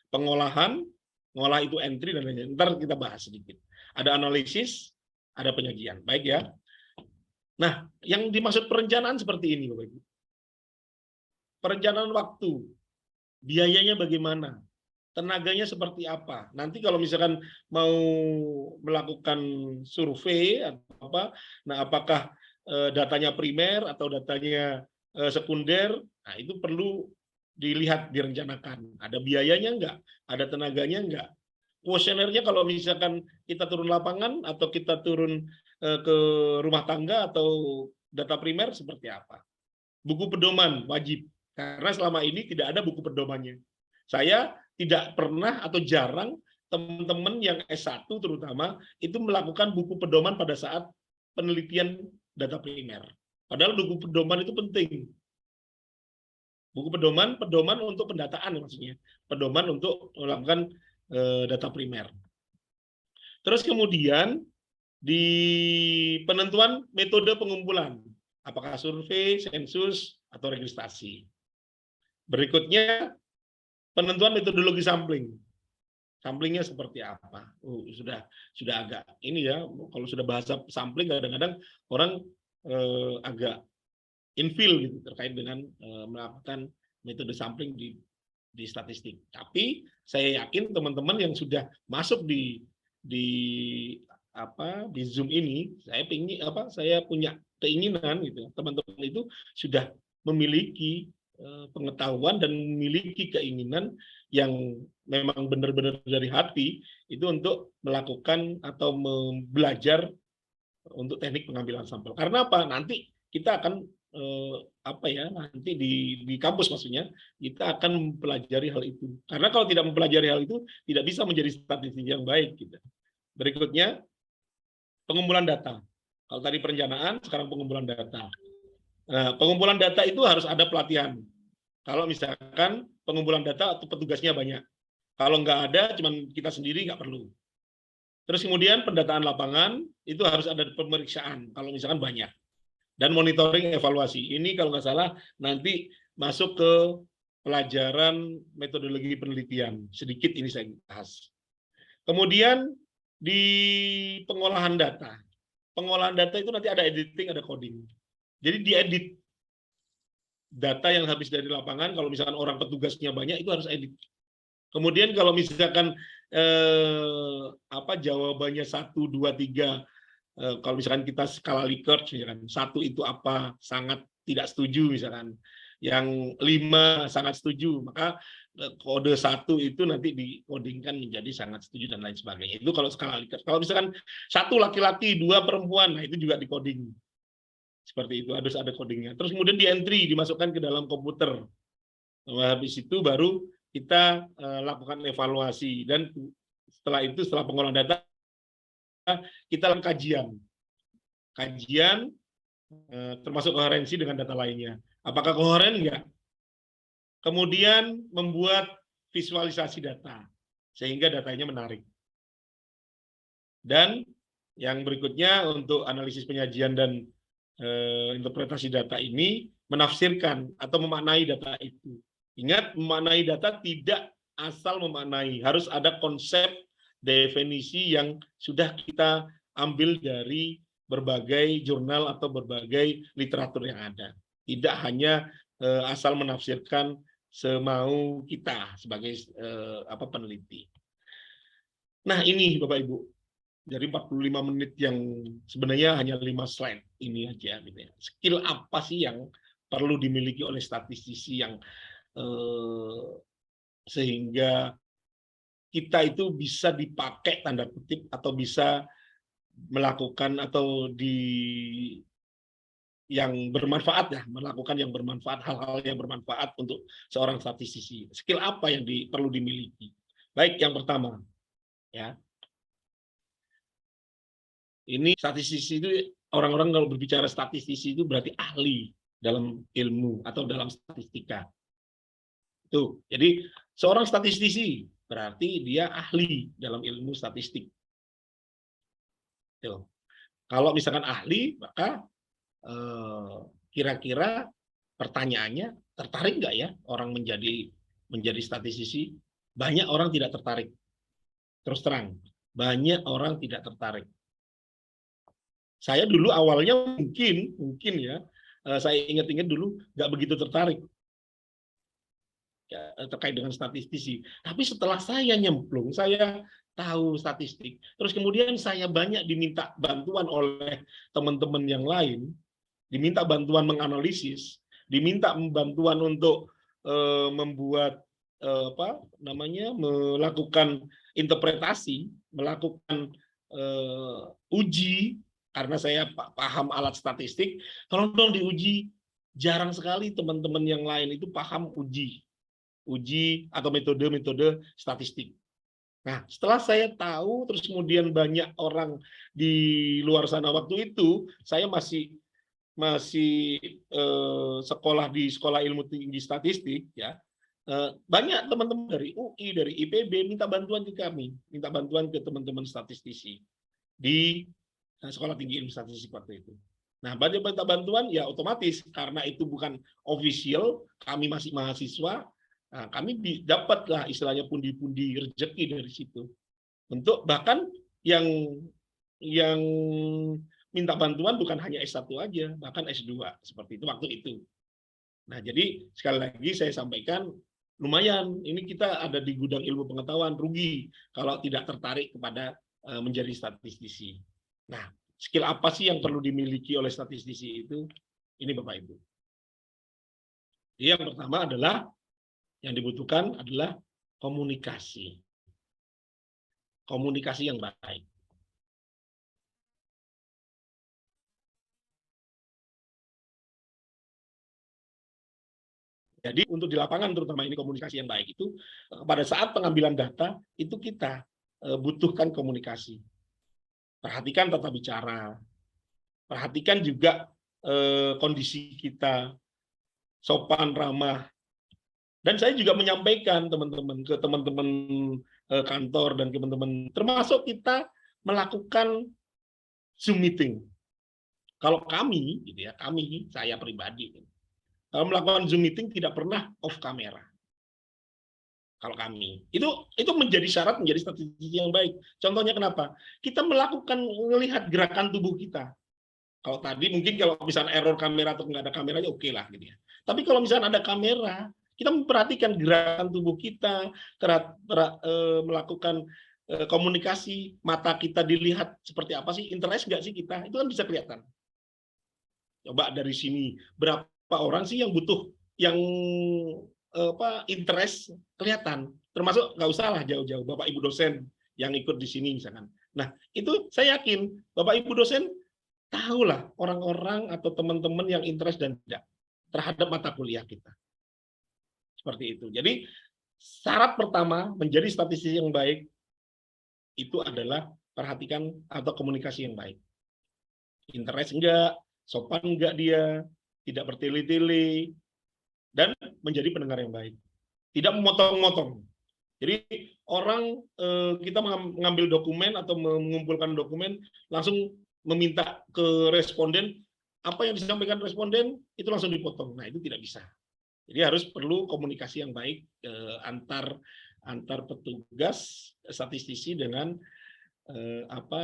pengolahan, ngolah itu entry dan lain-lain. Ntar kita bahas sedikit. Ada analisis, ada penyajian. Baik ya. Nah, yang dimaksud perencanaan seperti ini, Bapak Ibu. Perencanaan waktu, biayanya bagaimana, tenaganya seperti apa. Nanti kalau misalkan mau melakukan survei atau apa, nah apakah datanya primer atau datanya sekunder, nah itu perlu dilihat, direncanakan. Ada biayanya enggak? Ada tenaganya enggak? Kuesionernya kalau misalkan kita turun lapangan atau kita turun ke rumah tangga atau data primer seperti apa? Buku pedoman wajib, karena selama ini tidak ada buku pedomannya. Saya tidak pernah atau jarang teman-teman yang S1 terutama itu melakukan buku pedoman pada saat penelitian data primer. Padahal buku pedoman itu penting. Buku pedoman untuk pendataan maksudnya. Pedoman untuk melakukan data primer. Terus kemudian di penentuan metode pengumpulan, apakah survei, sensus, atau registrasi. Berikutnya penentuan metodologi sampling. Samplingnya seperti apa? Sudah agak ini ya, kalau sudah bahasa sampling kadang-kadang orang agak infil gitu terkait dengan melakukan metode sampling di statistik. Tapi saya yakin teman-teman yang sudah masuk di Zoom ini, saya punya keinginan gitu. Teman-teman itu sudah memiliki pengetahuan dan memiliki keinginan yang memang benar-benar dari hati itu untuk melakukan atau belajar untuk teknik pengambilan sampel. Karena apa? Nanti kita akan nanti di kampus maksudnya kita akan mempelajari hal itu. Karena kalau tidak mempelajari hal itu tidak bisa menjadi statistik yang baik gitu. Berikutnya pengumpulan data. Kalau tadi perencanaan, sekarang pengumpulan data. Nah, pengumpulan data itu harus ada pelatihan. Kalau misalkan pengumpulan data atau petugasnya banyak. Kalau nggak ada, cuman kita sendiri nggak perlu. Terus kemudian pendataan lapangan, itu harus ada pemeriksaan, kalau misalkan banyak. Dan monitoring evaluasi. Ini kalau nggak salah nanti masuk ke pelajaran metodologi penelitian. Sedikit ini saya bahas. Kemudian di pengolahan data. Pengolahan data itu nanti ada editing, ada coding. Jadi diedit data yang habis dari lapangan, kalau misalkan orang petugasnya banyak, itu harus edit. Kemudian kalau misalkan jawabannya 1, 2, 3, kalau misalkan kita skala Likert, misalkan 1 itu apa, sangat tidak setuju misalkan, yang 5 sangat setuju, maka kode 1 itu nanti dikodingkan menjadi sangat setuju dan lain sebagainya. Itu kalau skala Likert. Kalau misalkan 1 laki-laki, 2 perempuan, nah itu juga dikoding. Seperti itu, harus ada codingnya. Terus kemudian di entry, dimasukkan ke dalam komputer. Habis itu baru kita lakukan evaluasi. Dan setelah itu, setelah pengolahan data, kita lakukan kajian. Kajian termasuk koherensi dengan data lainnya. Apakah koheren? Enggak. Kemudian membuat visualisasi data, sehingga datanya menarik. Dan yang berikutnya untuk analisis penyajian dan interpretasi data ini menafsirkan atau memaknai data itu. Ingat, memaknai data tidak asal memaknai, harus ada konsep definisi yang sudah kita ambil dari berbagai jurnal atau berbagai literatur yang ada. Tidak hanya asal menafsirkan semau kita sebagai peneliti. Nah, ini Bapak Ibu, dari 45 menit yang sebenarnya hanya 5 slide ini aja gitu ya. Skill apa sih yang perlu dimiliki oleh statistisi yang sehingga kita itu bisa dipakai tanda kutip atau bisa melakukan atau yang bermanfaat ya, melakukan yang bermanfaat, hal-hal yang bermanfaat untuk seorang statistisi. Skill apa yang perlu dimiliki? Baik, yang pertama ya. Ini statistisi itu, orang-orang kalau berbicara statistisi itu berarti ahli dalam ilmu atau dalam statistika. Tuh, jadi seorang statistisi berarti dia ahli dalam ilmu statistik. Tuh. Kalau misalkan ahli, maka kira-kira pertanyaannya, tertarik nggak ya orang menjadi statistisi? Banyak orang tidak tertarik. Terus terang, banyak orang tidak tertarik. Saya dulu awalnya mungkin ya, saya ingat-ingat dulu nggak begitu tertarik ya, terkait dengan statistisi. Tapi setelah saya nyemplung, saya tahu statistik. Terus kemudian saya banyak diminta bantuan oleh teman-teman yang lain, diminta bantuan menganalisis, diminta bantuan untuk membuat melakukan interpretasi, melakukan uji. Karena saya paham alat statistik, kalau dong diuji, jarang sekali teman-teman yang lain itu paham uji atau metode-metode statistik. Nah, setelah saya tahu, terus kemudian banyak orang di luar sana waktu itu, saya masih sekolah di Sekolah Ilmu Tinggi Statistik, ya. Banyak teman-teman dari UI, dari IPB minta bantuan ke kami, minta bantuan ke teman-teman statistisi di Sekolah Tinggi Ilmu Statistik waktu itu. Nah, minta bantuan ya otomatis karena itu bukan official, kami masih mahasiswa, nah, kami dapatlah istilahnya pundi-pundi rezeki dari situ. Untuk bahkan yang minta bantuan bukan hanya S1 aja, bahkan S2 seperti itu waktu itu. Nah, jadi sekali lagi saya sampaikan, lumayan ini kita ada di gudang ilmu pengetahuan, rugi kalau tidak tertarik kepada menjadi statistisi. Nah, skill apa sih yang perlu dimiliki oleh statistisi itu? Ini Bapak Ibu. Yang pertama adalah, yang dibutuhkan adalah komunikasi. Komunikasi yang baik. Jadi untuk di lapangan terutama ini komunikasi yang baik itu, pada saat pengambilan data itu kita butuhkan komunikasi. Perhatikan tata bicara, perhatikan juga kondisi kita, sopan, ramah. Dan saya juga menyampaikan teman-teman ke teman-teman kantor dan teman-teman, termasuk kita melakukan Zoom meeting. Kalau kami, gitu ya, saya pribadi, kalau melakukan Zoom meeting tidak pernah off kamera. Kalau kami, itu menjadi syarat menjadi statistisi yang baik. Contohnya kenapa? Kita melihat gerakan tubuh kita. Kalau tadi mungkin kalau misalnya error kamera atau nggak ada kameranya oke lah gitu ya. Tapi kalau misalnya ada kamera, kita memperhatikan gerakan tubuh kita, melakukan komunikasi, mata kita dilihat seperti apa sih, interest nggak sih kita, itu kan bisa kelihatan. Coba dari sini, berapa orang sih yang butuh, yang interest kelihatan, termasuk nggak usah lah jauh-jauh Bapak Ibu dosen yang ikut di sini misalkan. Nah itu saya yakin Bapak Ibu dosen tahulah orang-orang atau teman-teman yang interest dan tidak terhadap mata kuliah kita. Seperti itu. Jadi syarat pertama menjadi statistisi yang baik itu adalah perhatikan atau komunikasi yang baik. Interest enggak, sopan enggak dia, tidak bertele-tele, dan menjadi pendengar yang baik. Tidak memotong-motong. Jadi orang kita mengambil dokumen atau mengumpulkan dokumen langsung meminta ke responden, apa yang disampaikan responden itu langsung dipotong. Nah, itu tidak bisa. Jadi harus perlu komunikasi yang baik antar petugas statistisi dengan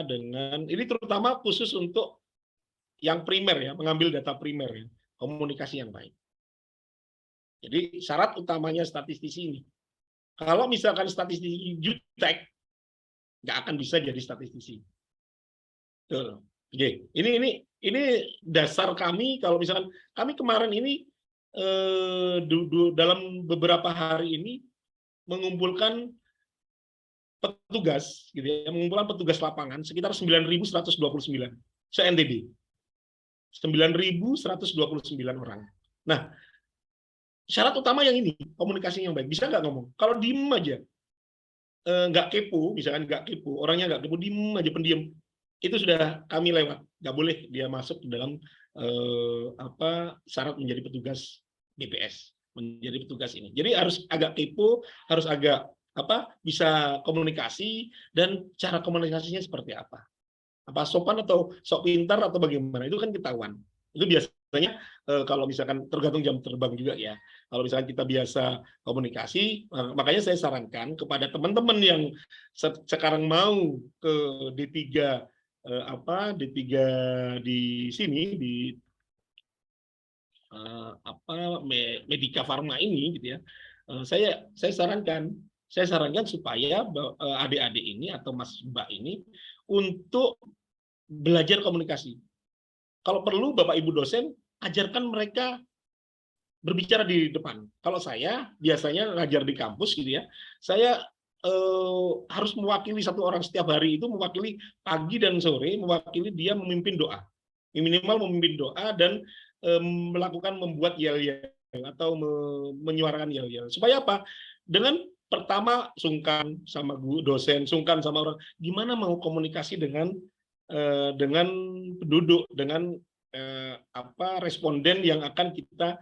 dengan ini terutama khusus untuk yang primer ya, mengambil data primer ya, komunikasi yang baik. Jadi syarat utamanya statistisi ini. Kalau misalkan statistisi jutek, nggak akan bisa jadi statistisi. Tuh. Oke. Ini dasar kami. Kalau misalkan kami kemarin ini dalam beberapa hari ini mengumpulkan petugas, gitu ya, mengumpulkan petugas lapangan sekitar 9.129 se-NTB. 9.129 orang. Nah, syarat utama yang ini, komunikasi yang baik. Bisa nggak ngomong? Kalau diem aja, nggak kepo, misalkan nggak kepo, orangnya nggak kepo, diem aja, pendiam, itu sudah kami lewat. Nggak boleh dia masuk ke dalam syarat menjadi petugas BPS, menjadi petugas ini. Jadi harus agak kepo, harus agak bisa komunikasi, dan cara komunikasinya seperti apa. Apa sopan atau sok pintar atau bagaimana, itu kan ketahuan. Itu biasanya kalau misalkan tergantung jam terbang juga ya. Kalau misalkan kita biasa komunikasi, makanya saya sarankan kepada teman-teman yang sekarang mau ke D3 D3 di sini di Medika Farma ini gitu ya. Saya sarankan supaya adik-adik ini atau Mas Mbak ini untuk belajar komunikasi. Kalau perlu Bapak Ibu dosen ajarkan mereka berbicara di depan. Kalau saya biasanya ngajar di kampus gitu ya, saya harus mewakili satu orang setiap hari, itu mewakili pagi dan sore, mewakili dia memimpin doa. Minimal memimpin doa dan membuat yel-yel atau menyuarakan yel-yel. Supaya apa? Dengan pertama sungkan sama dosen, sungkan sama orang. Gimana mau komunikasi dengan penduduk, dengan responden yang akan kita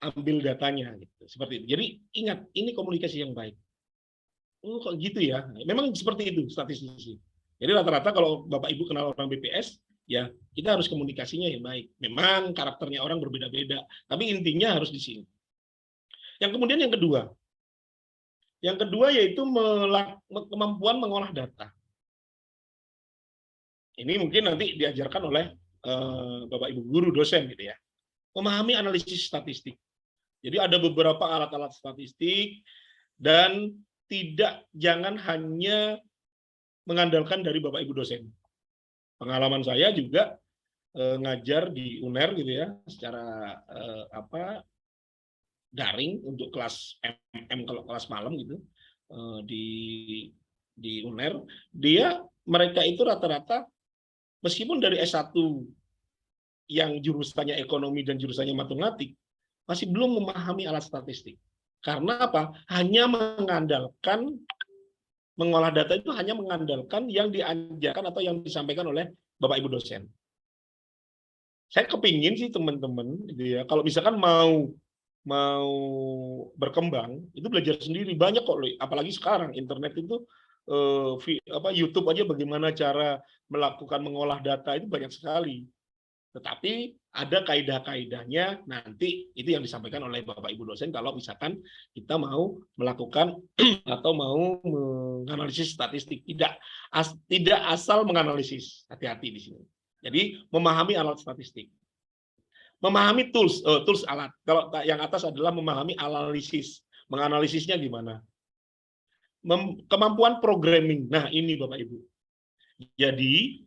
ambil datanya, gitu. Seperti itu. Jadi ingat, ini komunikasi yang baik. Oh, kok gitu ya? Memang seperti itu statistisi. Jadi rata-rata kalau Bapak Ibu kenal orang BPS, ya kita harus komunikasinya yang baik. Memang karakternya orang berbeda-beda, tapi intinya harus di sini. Yang kemudian yang kedua yaitu kemampuan mengolah data. Ini mungkin nanti diajarkan oleh Bapak Ibu guru dosen gitu ya. Memahami analisis statistik. Jadi ada beberapa alat-alat statistik, dan jangan hanya mengandalkan dari Bapak Ibu dosen. Pengalaman saya juga ngajar di UNER gitu ya, secara daring untuk kelas MM kalau kelas malam gitu di UNER. Mereka itu rata-rata meskipun dari S1 yang jurusannya ekonomi dan jurusannya matematik, masih belum memahami alat statistik. Karena apa? Hanya mengandalkan mengolah data itu hanya mengandalkan yang diajarkan atau yang disampaikan oleh Bapak Ibu dosen. Saya kepingin sih teman-teman, gitu ya, kalau misalkan mau berkembang, itu belajar sendiri banyak kok, apalagi sekarang internet itu YouTube aja bagaimana cara melakukan mengolah data itu banyak sekali. Tetapi ada kaidah-kaidahnya, nanti itu yang disampaikan oleh Bapak Ibu dosen kalau misalkan kita mau melakukan atau mau menganalisis statistik. Tidak asal menganalisis, hati-hati di sini. Jadi memahami alat statistik. Memahami tools alat. Kalau yang atas adalah memahami analisis. Menganalisisnya gimana? Kemampuan programming. Nah, ini Bapak Ibu. Jadi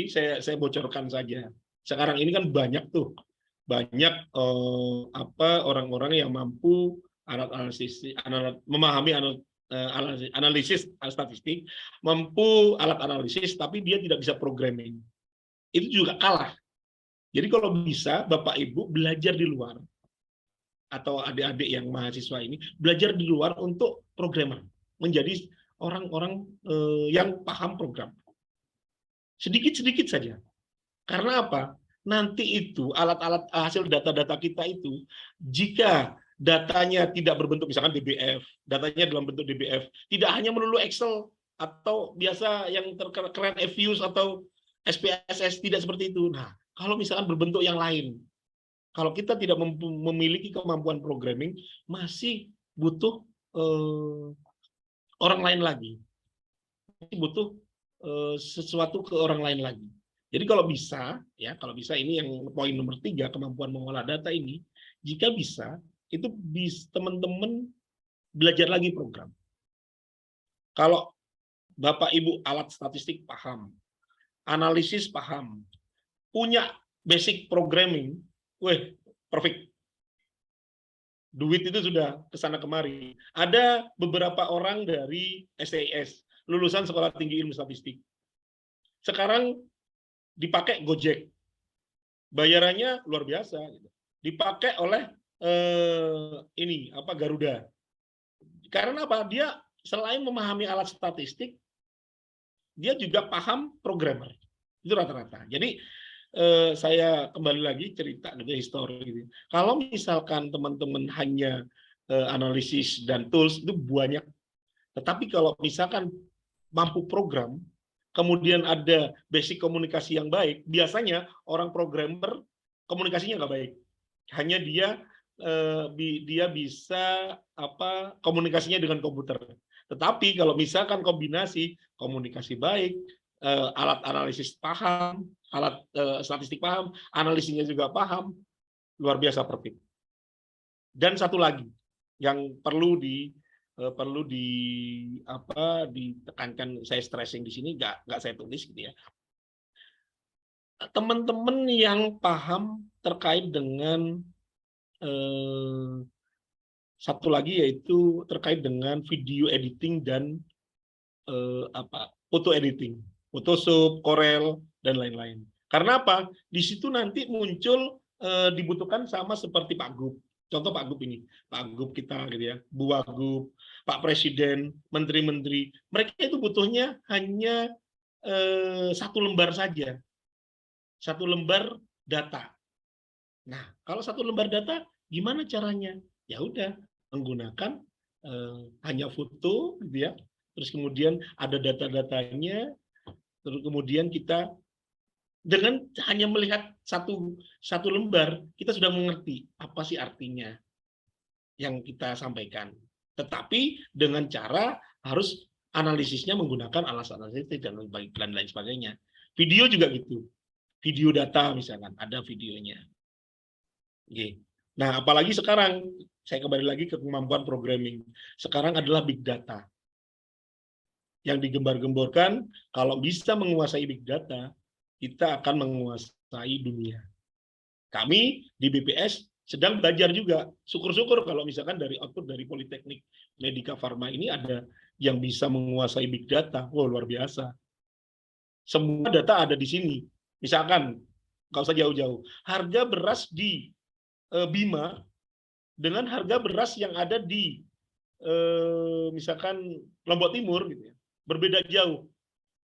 saya bocorkan saja. Sekarang ini kan banyak orang-orang yang mampu memahami analisis statistik, mampu alat analisis, tapi dia tidak bisa programming. Itu juga kalah. Jadi kalau bisa Bapak Ibu belajar di luar, atau adik-adik yang mahasiswa ini belajar di luar untuk programmer, menjadi orang-orang yang paham program. Sedikit-sedikit saja. Karena apa? Nanti itu alat-alat hasil data-data kita itu, jika datanya tidak berbentuk misalkan DBF, datanya dalam bentuk DBF, tidak hanya melulu Excel atau biasa yang terkeren FViews atau SPSS, tidak seperti itu. Nah, kalau misalkan berbentuk yang lain, kalau kita tidak memiliki kemampuan programming, masih butuh orang lain lagi, masih butuh sesuatu ke orang lain lagi. Jadi kalau bisa, ya kalau bisa ini yang poin nomor 3, kemampuan mengolah data ini, jika bisa, itu teman-teman belajar lagi program. Kalau Bapak Ibu alat statistik paham, analisis paham, punya basic programming, perfect. Duit itu sudah kesana kemari. Ada beberapa orang dari STIS, lulusan Sekolah Tinggi Ilmu Statistik. Sekarang dipakai Gojek. Bayarannya luar biasa. Dipakai oleh Garuda. Karena apa? Dia selain memahami alat statistik, dia juga paham programmer. Itu rata-rata. Jadi saya kembali lagi cerita dari histori. Gitu. Kalau misalkan teman-teman hanya analisis dan tools itu banyak. Tetapi kalau misalkan mampu program, kemudian ada basic komunikasi yang baik, biasanya orang programmer komunikasinya nggak baik. Hanya dia bisa komunikasinya dengan komputer. Tetapi kalau misalkan kombinasi komunikasi baik, alat analisis paham, alat statistik paham, analisisnya juga paham, luar biasa perfect. Dan satu lagi yang perlu ditekankan, saya stressing di sini, nggak saya tulis gitu ya. Teman-teman yang paham terkait dengan satu lagi yaitu terkait dengan video editing dan foto editing, Photoshop, Corel dan lain-lain. Karena apa? Di situ nanti muncul dibutuhkan sama seperti Pak Gub. Contoh Pak Gub ini, Pak Gub kita gitu ya, Bu Wagub, Pak Presiden, menteri-menteri. Mereka itu butuhnya hanya satu lembar saja, satu lembar data. Nah, kalau satu lembar data, gimana caranya? Ya udah, menggunakan hanya foto, gitu ya. Terus kemudian ada data-datanya, terus kemudian kita dengan hanya melihat satu lembar, kita sudah mengerti apa sih artinya yang kita sampaikan. Tetapi dengan cara harus analisisnya menggunakan alat analisis dan lain sebagainya. Video juga gitu. Video data misalkan, ada videonya. Oke. Nah, apalagi sekarang, saya kembali lagi ke kemampuan programming. Sekarang adalah big data. Yang digembar-gemborkan, kalau bisa menguasai big data, kita akan menguasai dunia. Kami di BPS sedang belajar juga. Syukur-syukur kalau misalkan dari output dari Politeknik Medika Farma ini ada yang bisa menguasai big data. Wow, luar biasa. Semua data ada di sini. Misalkan, nggak usah jauh-jauh, harga beras di Bima dengan harga beras yang ada di misalkan Lombok Timur, gitu ya, berbeda jauh.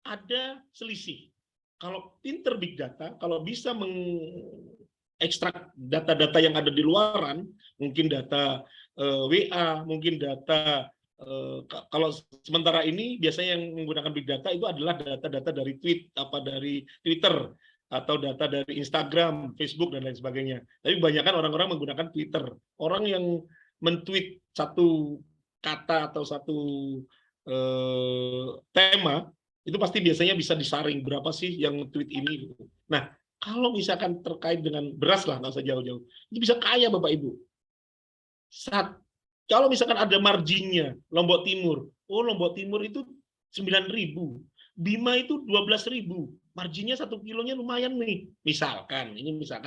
Ada selisih. Kalau pinter big data, kalau bisa mengekstrak data-data yang ada di luaran, mungkin data WA, mungkin data kalau sementara ini biasanya yang menggunakan big data itu adalah data-data dari dari Twitter atau data dari Instagram, Facebook dan lain sebagainya. Tapi kebanyakan orang-orang menggunakan Twitter. Orang yang men-tweet satu kata atau satu tema itu pasti biasanya bisa disaring berapa sih yang tweet ini. Nah, kalau misalkan terkait dengan beras lah, nggak usah jauh-jauh, itu bisa kaya Bapak Ibu. Kalau misalkan ada marginnya, Lombok Timur, Lombok Timur itu 9.000, Bima itu 12.000, marginnya 1 kilonya lumayan nih. Misalkan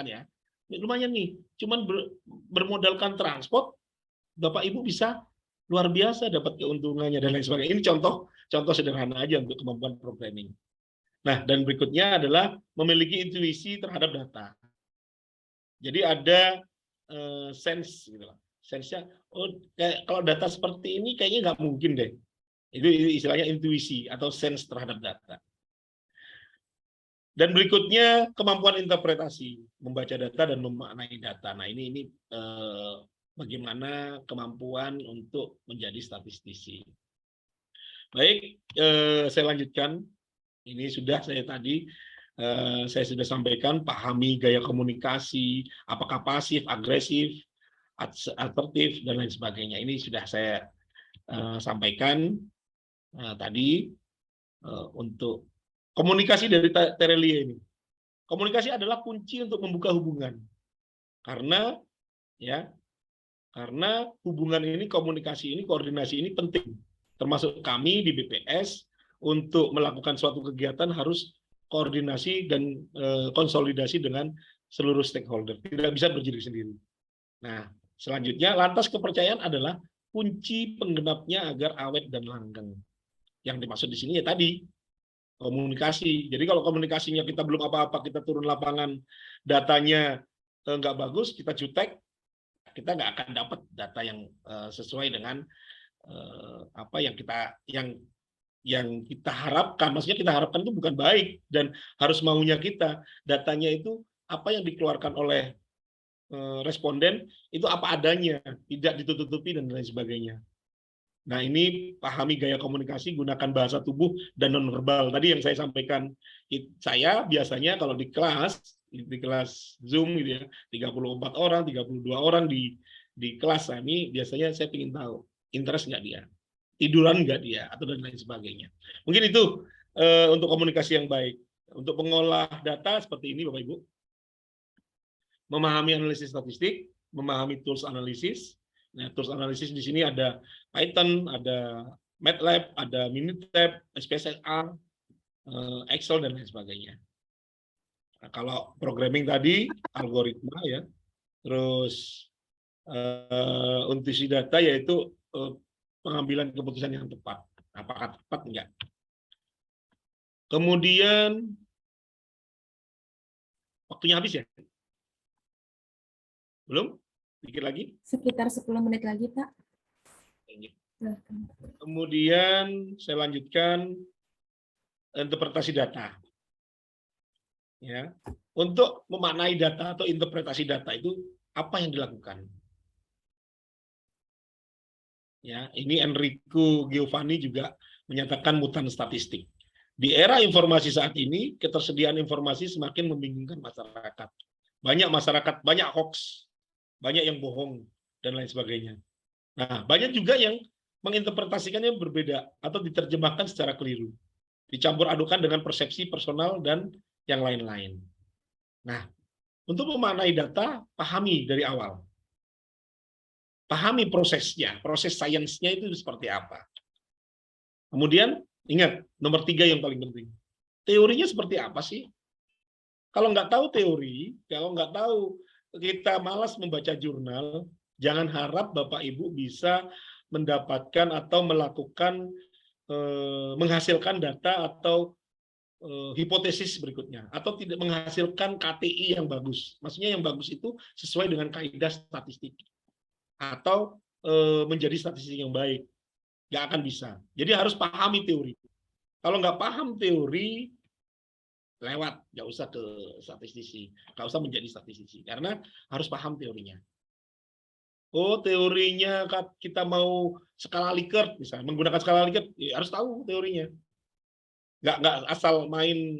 ya, lumayan nih. Cuman bermodalkan transport, Bapak Ibu bisa luar biasa dapat keuntungannya dan lain sebagainya. Ini contoh sederhana aja untuk kemampuan programming. Nah, dan berikutnya adalah memiliki intuisi terhadap data. Jadi ada sense gitu lah. Sense-nya, kalau data seperti ini kayaknya nggak mungkin deh. Itu istilahnya intuisi atau sense terhadap data. Dan berikutnya kemampuan interpretasi, membaca data dan memaknai data. Nah, ini bagaimana kemampuan untuk menjadi statistisi. Baik, saya lanjutkan. Ini sudah saya sudah sampaikan, pahami gaya komunikasi, apakah pasif, agresif, asertif, dan lain sebagainya. Ini sudah saya sampaikan tadi untuk komunikasi dari Terelia ini. Komunikasi adalah kunci untuk membuka hubungan. Karena hubungan ini, komunikasi ini, koordinasi ini penting. Termasuk kami di BPS untuk melakukan suatu kegiatan harus koordinasi dan konsolidasi dengan seluruh stakeholder. Tidak bisa berdiri sendiri. Nah, selanjutnya, lantas kepercayaan adalah kunci penggenapnya agar awet dan langgeng. Yang dimaksud di sini ya tadi, komunikasi. Jadi kalau komunikasinya kita belum apa-apa, kita turun lapangan, datanya nggak bagus, kita jutek, kita nggak akan dapat data yang sesuai dengan apa yang kita harapkan. Maksudnya kita harapkan itu bukan baik dan harus maunya kita. Datanya itu apa yang dikeluarkan oleh responden itu apa adanya, tidak ditutup-tutupi dan lain sebagainya. Nah, ini pahami gaya komunikasi, gunakan bahasa tubuh dan nonverbal. Tadi yang saya sampaikan, saya biasanya kalau di kelas Zoom gitu ya, 34 orang, 32 orang di kelas, ini biasanya saya ingin tahu interest nggak dia, tiduran nggak dia, atau dan lain sebagainya. Mungkin itu untuk komunikasi yang baik. Untuk mengolah data seperti ini, Bapak Ibu, memahami analisis statistik, memahami tools analisis. Nah, tools analisis di sini ada Python, ada MATLAB, ada Minitab, SPSS-R, Excel, dan lain sebagainya. Nah, kalau programming tadi, algoritma ya, terus intuisi data yaitu pengambilan keputusan yang tepat. Apakah tepat? Enggak. Kemudian, waktunya habis ya? Belum? Dikit lagi? Sekitar 10 menit lagi, Pak. Kemudian saya lanjutkan interpretasi data. Ya, untuk memaknai data atau interpretasi data itu apa yang dilakukan? Ya, ini Enrico Giovanni juga menyatakan mutan statistik. Di era informasi saat ini, ketersediaan informasi semakin membingungkan masyarakat. Banyak hoax, banyak yang bohong, dan lain sebagainya. Nah, banyak juga yang menginterpretasikannya berbeda atau diterjemahkan secara keliru. Dicampur adukan dengan persepsi personal dan yang lain-lain. Nah, untuk memaknai data, pahami dari awal. Pahami prosesnya, proses sainsnya itu seperti apa. Kemudian, ingat, nomor 3 yang paling penting. Teorinya seperti apa sih? Kalau nggak tahu teori, kalau nggak tahu, kita malas membaca jurnal, jangan harap Bapak Ibu bisa mendapatkan atau melakukan, menghasilkan data atau hipotesis berikutnya, atau tidak menghasilkan KTI yang bagus. Maksudnya yang bagus itu sesuai dengan kaidah statistik, atau menjadi statistik yang baik. Nggak akan bisa. Jadi harus pahami teori. Kalau nggak paham teori, lewat, nggak usah ke statistisi, nggak usah menjadi statistisi, karena harus paham teorinya. Oh, teorinya kita mau skala Likert, misalnya menggunakan skala Likert, ya harus tahu teorinya. Nggak asal main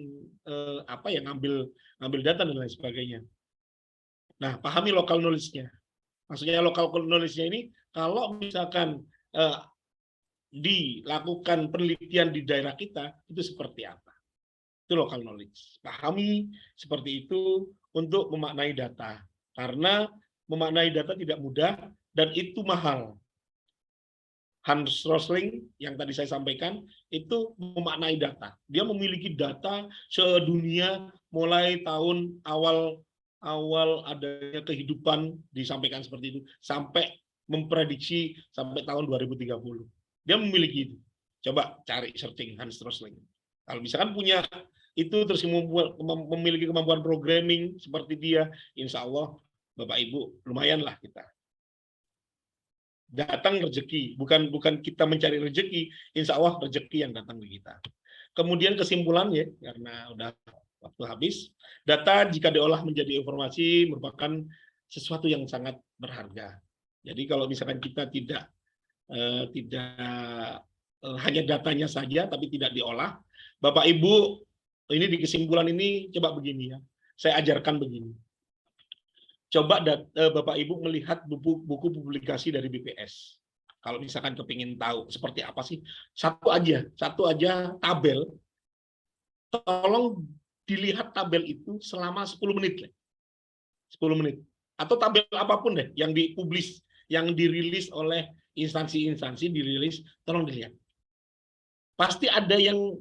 ngambil data dan lain sebagainya. Nah, pahami local knowledge-nya. Maksudnya local knowledge-nya ini, kalau misalkan dilakukan penelitian di daerah kita, itu seperti apa? Itu local knowledge. Pahami seperti itu untuk memaknai data. Karena memaknai data tidak mudah dan itu mahal. Hans Rosling yang tadi saya sampaikan itu memaknai data. Dia memiliki data sedunia mulai tahun awal adanya kehidupan disampaikan seperti itu sampai memprediksi sampai tahun 2030. Dia memiliki itu. Coba cari searching Hans Rosling. Kalau misalkan punya itu terus memiliki kemampuan programming seperti dia, insya Allah Bapak Ibu lumayanlah kita. Datang rezeki, bukan kita mencari rezeki, insya Allah rezeki yang datang ke kita. Kemudian kesimpulannya, karena udah waktu habis, data jika diolah menjadi informasi merupakan sesuatu yang sangat berharga. Jadi kalau misalkan kita tidak hanya datanya saja tapi tidak diolah, Bapak Ibu ini di kesimpulan ini coba begini ya, saya ajarkan begini. Coba Bapak Ibu melihat buku publikasi dari BPS. Kalau misalkan kepingin tahu seperti apa sih, satu aja tabel, tolong dilihat tabel itu selama 10 menit. 10 menit. Atau tabel apapun deh yang dipublis, yang dirilis oleh instansi-instansi, dirilis, tolong dilihat. Pasti ada yang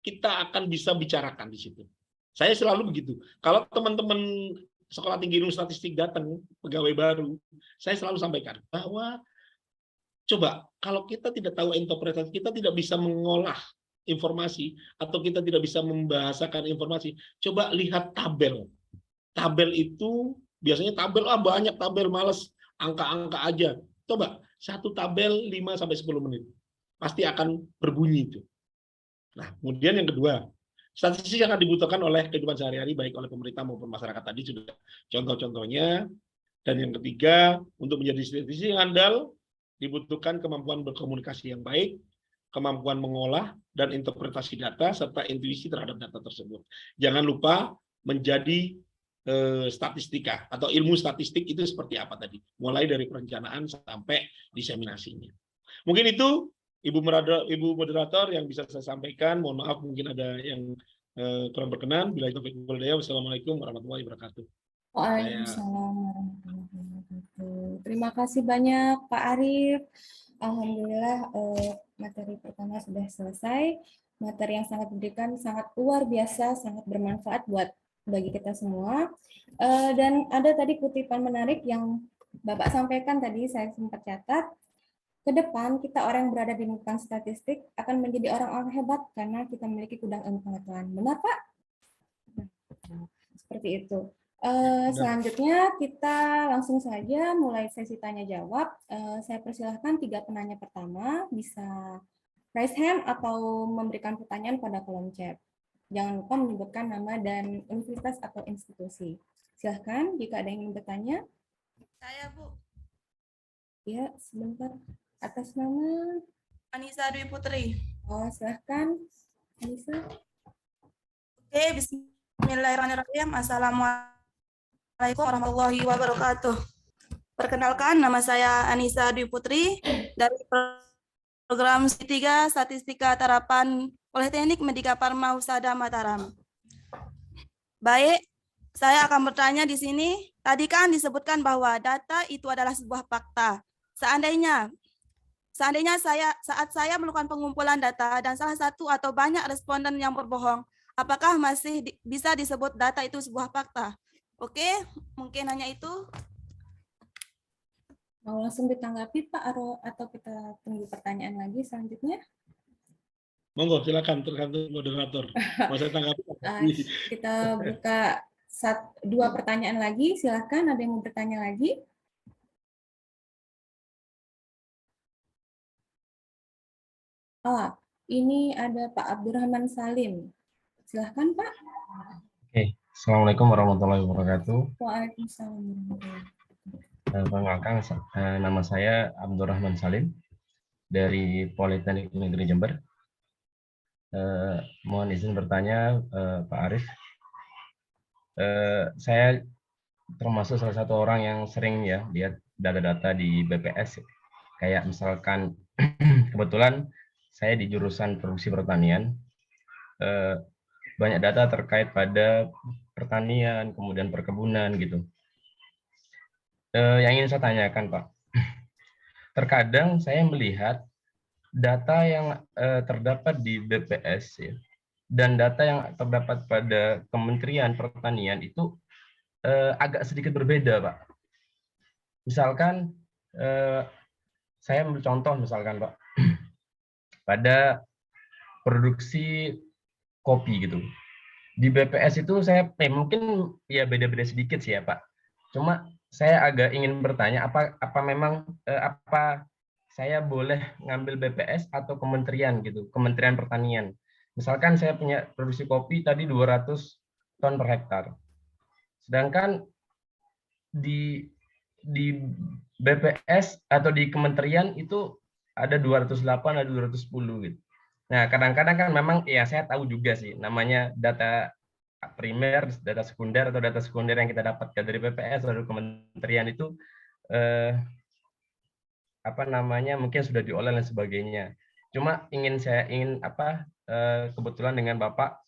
kita akan bisa bicarakan di situ. Saya selalu begitu. Kalau teman-teman Sekolah Tinggi Ilmu Statistik datang, pegawai baru, saya selalu sampaikan bahwa coba kalau kita tidak tahu interpretasi, kita tidak bisa mengolah informasi atau kita tidak bisa membahasakan informasi, coba lihat tabel. Tabel itu biasanya tabel banyak tabel, males angka-angka aja. Coba satu tabel 5-10 menit. Pasti akan berbunyi itu. Nah, kemudian yang kedua, statistik yang akan dibutuhkan oleh kehidupan sehari-hari baik oleh pemerintah maupun masyarakat tadi sudah contoh-contohnya. Dan yang ketiga, untuk menjadi statistisi yang andal dibutuhkan kemampuan berkomunikasi yang baik, kemampuan mengolah dan interpretasi data serta intuisi terhadap data tersebut. Jangan lupa menjadi statistika atau ilmu statistik itu seperti apa tadi, mulai dari perencanaan sampai diseminasinya. Mungkin itu Ibu moderator yang bisa saya sampaikan. Mohon maaf mungkin ada yang kurang berkenan. Bila itu wassalamualaikum warahmatullahi wabarakatuh. Waalaikumsalam warahmatullahi wabarakatuh. Terima kasih banyak Pak Arief. Alhamdulillah materi pertama sudah selesai. Materi yang sangat diberikan sangat luar biasa, sangat bermanfaat bagi kita semua. Dan ada tadi kutipan menarik yang Bapak sampaikan tadi, saya sempat catat. Ke depan, kita orang yang berada di lingkungan statistik akan menjadi orang-orang hebat karena kita memiliki gudang ilmu pengetahuan. Benar, Pak? Seperti itu. Selanjutnya, kita langsung saja mulai sesi tanya-jawab. Saya persilahkan 3 penanya pertama bisa raise hand atau memberikan pertanyaan pada kolom chat. Jangan lupa menyebutkan nama dan universitas atau institusi. Silahkan jika ada yang ingin bertanya. Saya, Bu. Ya, sebentar. Atas nama Anissa Dwi Putri. Oh, silahkan, Anissa. Oke, bismillahirrahmanirrahim. Assalamualaikum warahmatullahi wabarakatuh. Perkenalkan, nama saya Anissa Dwi Putri dari program S3 Statistika Terapan Politeknik Medika Farma Husada Mataram. Baik, saya akan bertanya di sini. Tadi kan disebutkan bahwa data itu adalah sebuah fakta. Seandainya saat saya melakukan pengumpulan data dan salah satu atau banyak responden yang berbohong, apakah masih bisa disebut data itu sebuah fakta? Oke, mungkin hanya itu. Mau langsung ditanggapi Pak atau kita tunggu pertanyaan lagi selanjutnya? Monggo, silakan tergantung moderator. Mau saya tanggapi? Kita buka 2 pertanyaan lagi. Silakan, ada yang mau bertanya lagi? Ini ada Pak Abdurrahman Salim. Silahkan, Pak. Oke, Assalamualaikum warahmatullahi wabarakatuh. Waalaikumsalam. Perkenalkan, nama saya Abdurrahman Salim dari Politeknik Negeri Jember. Mohon izin bertanya, Pak Arief. Saya termasuk salah satu orang yang sering ya lihat data-data di BPS. Kayak misalkan kebetulan saya di jurusan produksi pertanian, banyak data terkait pada pertanian, kemudian perkebunan gitu. Yang ingin saya tanyakan, Pak, terkadang saya melihat data yang terdapat di BPS ya, dan data yang terdapat pada Kementerian Pertanian itu agak sedikit berbeda, Pak. Misalkan, saya ambil contoh misalkan, Pak, pada produksi kopi gitu. Di BPS itu saya mungkin ya beda-beda sedikit sih ya Pak. Cuma saya agak ingin bertanya apa memang apa saya boleh ngambil BPS atau kementerian gitu, Kementerian Pertanian. Misalkan saya punya produksi kopi tadi 200 ton per hektar. Sedangkan di BPS atau di kementerian itu ada 208, ada 210 gitu. Nah, kadang-kadang kan memang ya saya tahu juga sih namanya data primer, data sekunder atau data sekunder yang kita dapatkan dari BPS atau dari kementerian itu apa namanya mungkin sudah diolah dan sebagainya. Cuma saya ingin kebetulan dengan Bapak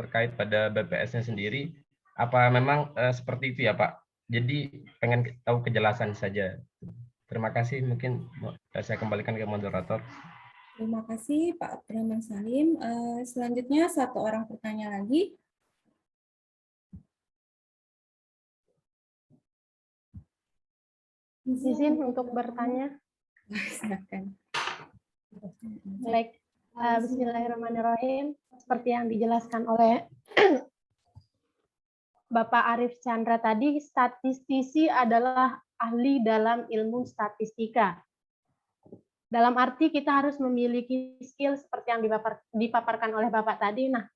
terkait pada BPS-nya sendiri, apa memang seperti itu ya Pak? Jadi pengen tahu kejelasan saja. Terima kasih, mungkin saya kembalikan ke moderator. Terima kasih Pak Abdurrahman Salim. Selanjutnya satu orang bertanya lagi. Izin untuk bertanya. Silakan. Baik, Bismillahirrahmanirrahim. Seperti yang dijelaskan oleh Bapak Arif Chandra tadi, statistisi adalah ahli dalam ilmu statistika. Dalam arti kita harus memiliki skill seperti yang dipaparkan oleh Bapak tadi. Nah,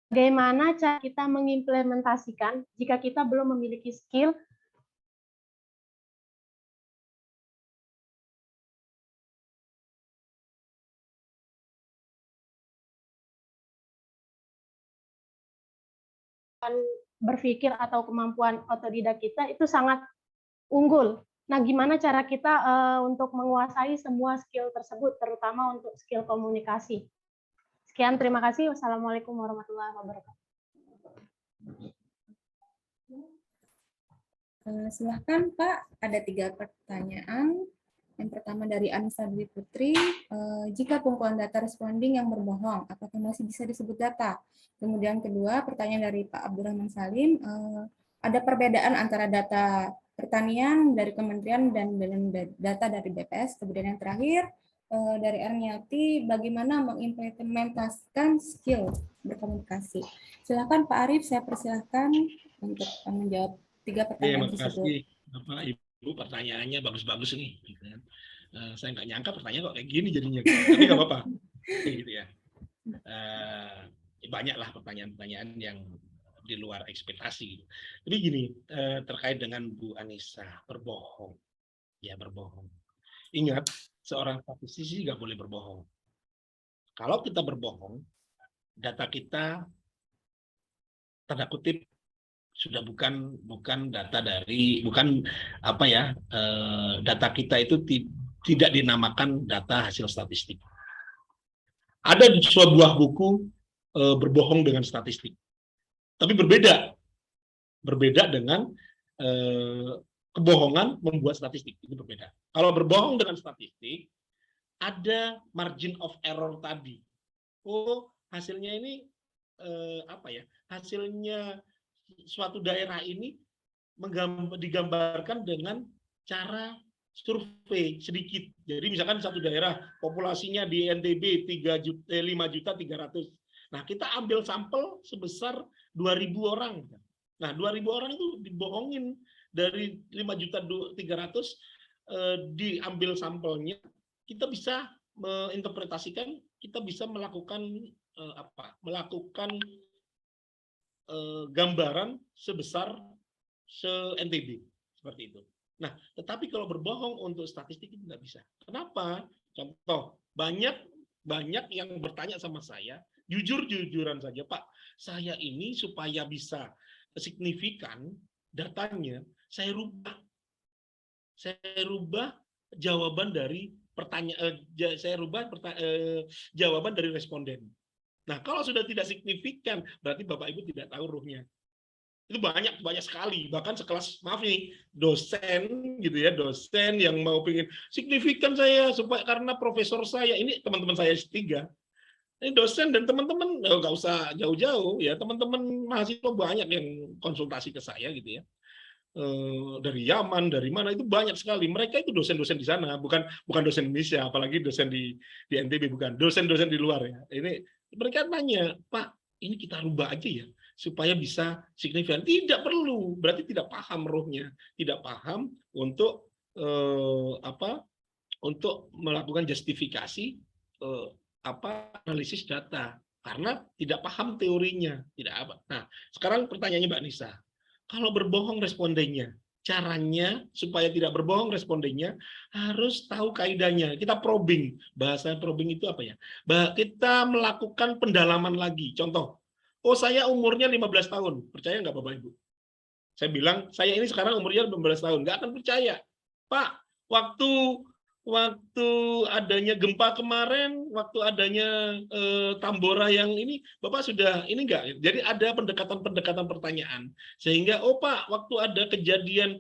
bagaimana cara kita mengimplementasikan jika kita belum memiliki skill berpikir atau kemampuan otodidak kita itu sangat unggul. Nah, gimana cara kita untuk menguasai semua skill tersebut, terutama untuk skill komunikasi? Sekian, terima kasih. Wassalamualaikum warahmatullahi wabarakatuh. Silahkan Pak, ada 3 pertanyaan. Yang pertama dari Anissa Dwi Putri, jika kumpulan data responding yang berbohong, apakah masih bisa disebut data? Kemudian kedua, pertanyaan dari Pak Abdurrahman Salim, ada perbedaan antara data pertanian dari kementerian dan data dari BPS. Kemudian yang terakhir, dari Erniati, bagaimana mengimplementasikan skill berkomunikasi. Silakan Pak Arif, saya persilahkan untuk menjawab 3 pertanyaan tersebut. Terima kasih Bapak Ibu, pertanyaannya bagus-bagus nih. Saya nggak nyangka pertanyaan kok kayak gini jadinya, tapi nggak apa-apa. Gitu ya. Banyaklah pertanyaan-pertanyaan yang di luar ekspektasi. Jadi gini, terkait dengan Bu Anissa, berbohong. Ya berbohong. Ingat, seorang statistisi nggak boleh berbohong. Kalau kita berbohong, data kita tanda kutip sudah bukan data dari data kita itu tidak dinamakan data hasil statistik. Ada di sebuah buku berbohong dengan statistik, tapi berbeda dengan kebohongan membuat statistik, itu berbeda. Kalau berbohong dengan statistik ada margin of error tadi. Oh, hasilnya ini hasilnya suatu daerah ini digambarkan dengan cara survei sedikit. Jadi misalkan satu daerah populasinya di NTB 5.300.000. Nah, kita ambil sampel sebesar 2.000 orang. Nah, 2.000 orang itu dibohongin dari 5.300.000 diambil sampelnya. Kita bisa menginterpretasikan, kita bisa melakukan gambaran sebesar se-NTB seperti itu. Nah, tetapi kalau berbohong untuk statistik itu nggak bisa. Kenapa? Contoh, banyak yang bertanya sama saya, jujur-jujuran saja, Pak, saya ini supaya bisa signifikan datanya, saya rubah jawaban dari jawaban dari responden. Nah, kalau sudah tidak signifikan, berarti Bapak Ibu tidak tahu ruhnya. Itu banyak sekali, bahkan sekelas, maaf nih, dosen gitu ya, dosen yang mau pengen signifikan saya supaya karena profesor saya, ini teman-teman saya S3. Ini dosen dan teman-teman nggak usah jauh-jauh ya, teman-teman mahasiswa banyak yang konsultasi ke saya gitu ya. Dari Yaman, dari mana, itu banyak sekali. Mereka itu dosen-dosen di sana, bukan dosen Indonesia, apalagi dosen di NTB, bukan dosen-dosen di luar ya. Ini mereka tanya, Pak, ini kita rubah aja ya supaya bisa signifikan. Tidak perlu, berarti tidak paham rohnya, tidak paham untuk untuk melakukan justifikasi analisis data karena tidak paham teorinya, tidak apa. Nah, sekarang pertanyaannya Mbak Nisa. Kalau berbohong respondennya, caranya supaya tidak berbohong respondennya harus tahu kaidahnya. Kita probing. Bahasa probing itu apa ya? Kita melakukan pendalaman lagi. Contoh, oh saya umurnya 15 tahun. Percaya nggak Bapak Ibu? Saya bilang, saya ini sekarang umurnya 15 tahun. Nggak akan percaya. Pak, waktu adanya gempa kemarin, waktu adanya Tambora yang ini, Bapak sudah ini enggak? Jadi ada pendekatan-pendekatan pertanyaan. Sehingga, oh Pak, waktu ada kejadian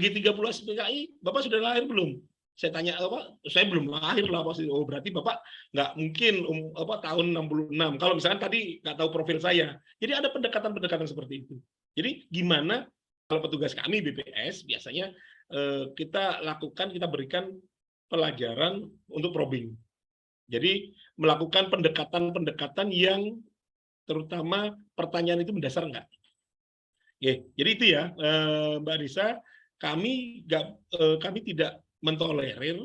G30 SPKI, Bapak sudah lahir belum? Saya tanya, apa? Saya belum lahir lah pasti. Oh berarti Bapak nggak mungkin tahun 66. Kalau misalkan tadi nggak tahu profil saya. Jadi ada pendekatan-pendekatan seperti itu. Jadi gimana kalau petugas kami BPS biasanya kita berikan pelajaran untuk probing. Jadi melakukan pendekatan-pendekatan yang terutama pertanyaan itu mendasar enggak. Oke, jadi itu ya Mbak Anissa, kami tidak mentolerir,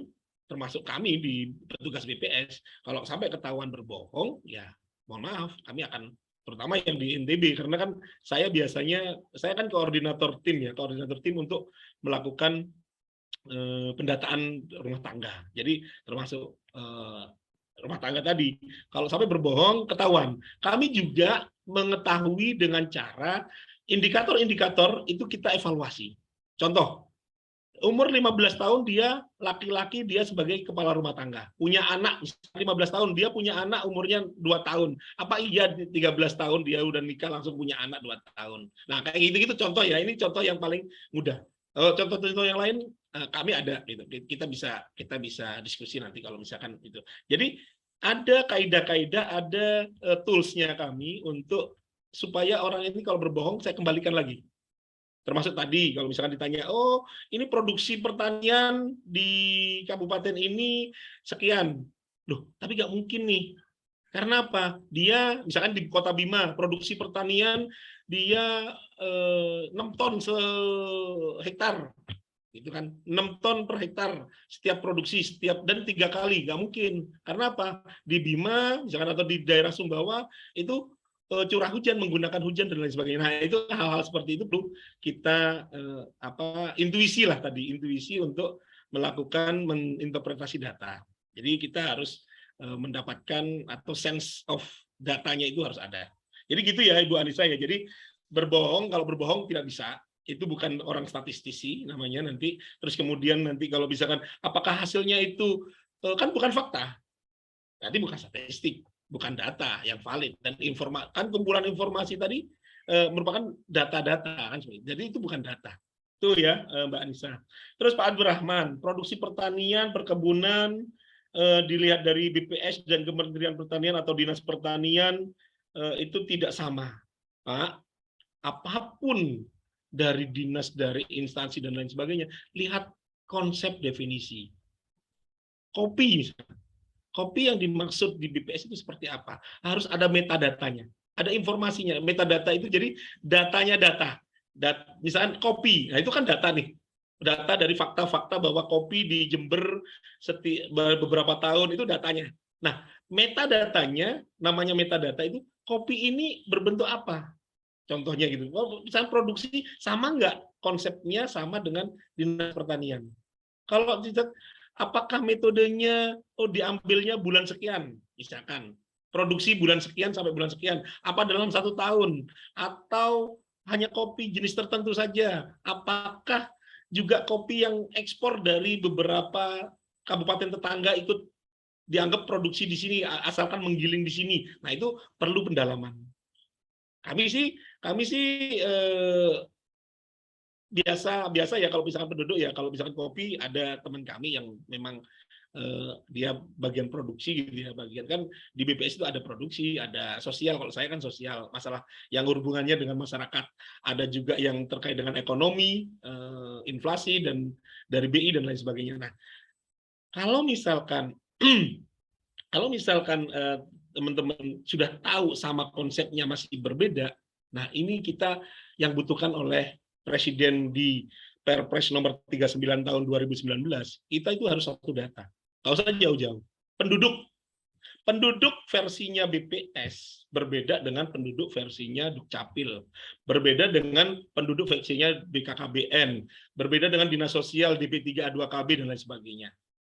termasuk kami di petugas BPS, kalau sampai ketahuan berbohong, ya mohon maaf, kami akan, terutama yang di NTB, karena kan saya kan koordinator tim untuk melakukan pendataan rumah tangga. Jadi termasuk rumah tangga tadi, kalau sampai berbohong ketahuan. Kami juga mengetahui dengan cara indikator-indikator itu kita evaluasi. Contoh, umur 15 tahun dia laki-laki, dia sebagai kepala rumah tangga, punya anak 15 tahun, dia punya anak umurnya 2 tahun. Apa iya 13 tahun dia udah nikah langsung punya anak 2 tahun. Nah, kayak gitu-gitu contoh ya. Ini contoh yang paling mudah. Contoh-contoh yang lain kami ada gitu. Kita bisa diskusi nanti kalau misalkan itu. Jadi ada kaidah-kaidah, ada tools-nya kami untuk supaya orang ini kalau berbohong saya kembalikan lagi. Termasuk tadi, kalau misalkan ditanya, oh ini produksi pertanian di kabupaten ini sekian. Loh, tapi nggak mungkin nih. Karena apa? Dia, misalkan di Kota Bima, produksi pertanian dia 6 ton sehektar. Itu kan 6 ton per hektar setiap produksi, dan 3 kali. Nggak mungkin. Karena apa? Di Bima, misalkan atau di daerah Sumbawa, itu curah hujan, menggunakan hujan dan lain sebagainya. Nah, itu hal-hal seperti itu perlu kita intuisi lah tadi, intuisi untuk melakukan menginterpretasi data. Jadi kita harus mendapatkan atau sense of datanya itu harus ada. Jadi gitu ya Ibu Anissa ya. Jadi kalau berbohong tidak bisa. Itu bukan orang statistisi namanya nanti. Terus kemudian nanti kalau misalkan apakah hasilnya itu kan bukan fakta. Nanti bukan statistik. Bukan data yang valid, dan kan kumpulan informasi tadi merupakan data-data kan, jadi itu bukan data. Itu ya Mbak Anissa. Terus Pak Abdurrahman, produksi pertanian, perkebunan dilihat dari BPS dan Kementerian Pertanian atau Dinas Pertanian itu tidak sama, Pak. Apapun dari dinas, dari instansi dan lain sebagainya, lihat konsep definisi. Kopi misalnya. Kopi yang dimaksud di BPS itu seperti apa? Harus ada metadatanya, ada informasinya. Metadata itu jadi datanya misalkan kopi, nah itu kan data nih, data dari fakta-fakta bahwa kopi di Jember beberapa tahun itu datanya. Nah, metadatanya, namanya metadata itu, kopi ini berbentuk apa? Contohnya gitu. Misalnya produksi sama nggak konsepnya sama dengan Dinas Pertanian? Kalau tidak, apakah metodenya diambilnya bulan sekian, misalkan produksi bulan sekian sampai bulan sekian, apa dalam 1 tahun, atau hanya kopi jenis tertentu saja? Apakah juga kopi yang ekspor dari beberapa kabupaten tetangga ikut dianggap produksi di sini, asalkan menggiling di sini? Nah, itu perlu pendalaman. Kami sih biasa ya kalau misalkan penduduk ya, kalau misalkan kopi ada teman kami yang memang dia bagian produksi gitu ya, bagian kan di BPS itu ada produksi, ada sosial. Kalau saya kan sosial, masalah yang hubungannya dengan masyarakat, ada juga yang terkait dengan ekonomi, inflasi, dan dari BI dan lain sebagainya. Nah, kalau misalkan teman-teman sudah tahu sama konsepnya masih berbeda, nah ini kita yang butuhkan oleh Presiden di Perpres nomor 39 tahun 2019, kita itu harus satu data. Nggak usah jauh-jauh. penduduk versinya BPS berbeda dengan penduduk versinya Dukcapil, berbeda dengan penduduk versinya BKKBN, berbeda dengan Dinas Sosial DP3A2KB dan lain sebagainya.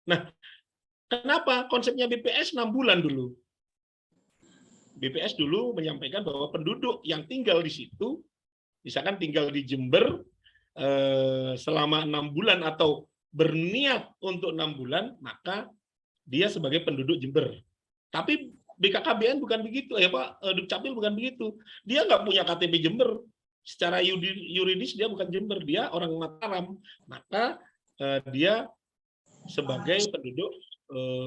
Nah, kenapa konsepnya BPS 6 bulan dulu? BPS dulu menyampaikan bahwa penduduk yang tinggal di situ, misalkan tinggal di Jember selama 6 bulan atau berniat untuk 6 bulan, maka dia sebagai penduduk Jember. Tapi BKKBN bukan begitu, ya Pak, Dukcapil bukan begitu. Dia nggak punya KTP Jember. Secara yuridis dia bukan Jember, dia orang Mataram. Maka dia sebagai penduduk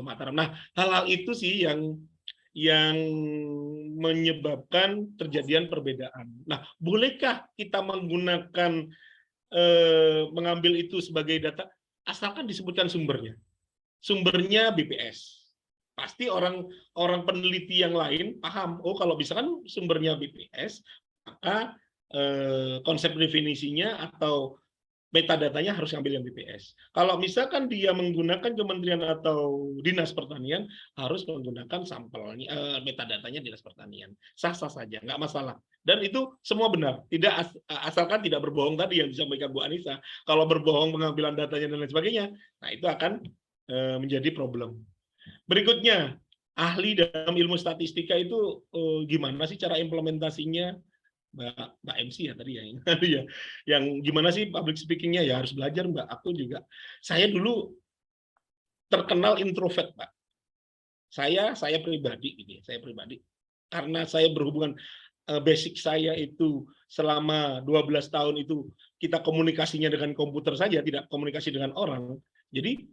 Mataram. Nah, hal-hal itu sih yang menyebabkan terjadian perbedaan. Nah, bolehkah kita menggunakan mengambil itu sebagai data asalkan disebutkan sumbernya? Sumbernya BPS. Pasti orang peneliti yang lain paham, oh kalau misalkan sumbernya BPS, maka konsep definisinya atau metadatanya harus ambil yang BPS. Kalau misalkan dia menggunakan kementerian atau dinas pertanian, harus menggunakan sampelnya, metadatanya dinas pertanian. Sah-sah saja, nggak masalah. Dan itu semua benar. Tidak asalkan tidak berbohong tadi yang disampaikan Bu Anissa. Kalau berbohong pengambilan datanya dan lain sebagainya, nah itu akan menjadi problem. Berikutnya, ahli dalam ilmu statistika itu gimana sih cara implementasinya? Mbak MC ya tadi ya, yang gimana sih public speakingnya? Ya harus belajar Mbak. Aku juga. Saya dulu terkenal introvert Pak. Saya pribadi, gitu ya, saya pribadi. Karena saya berhubungan basic saya itu selama 12 tahun itu kita komunikasinya dengan komputer saja, tidak komunikasi dengan orang. Jadi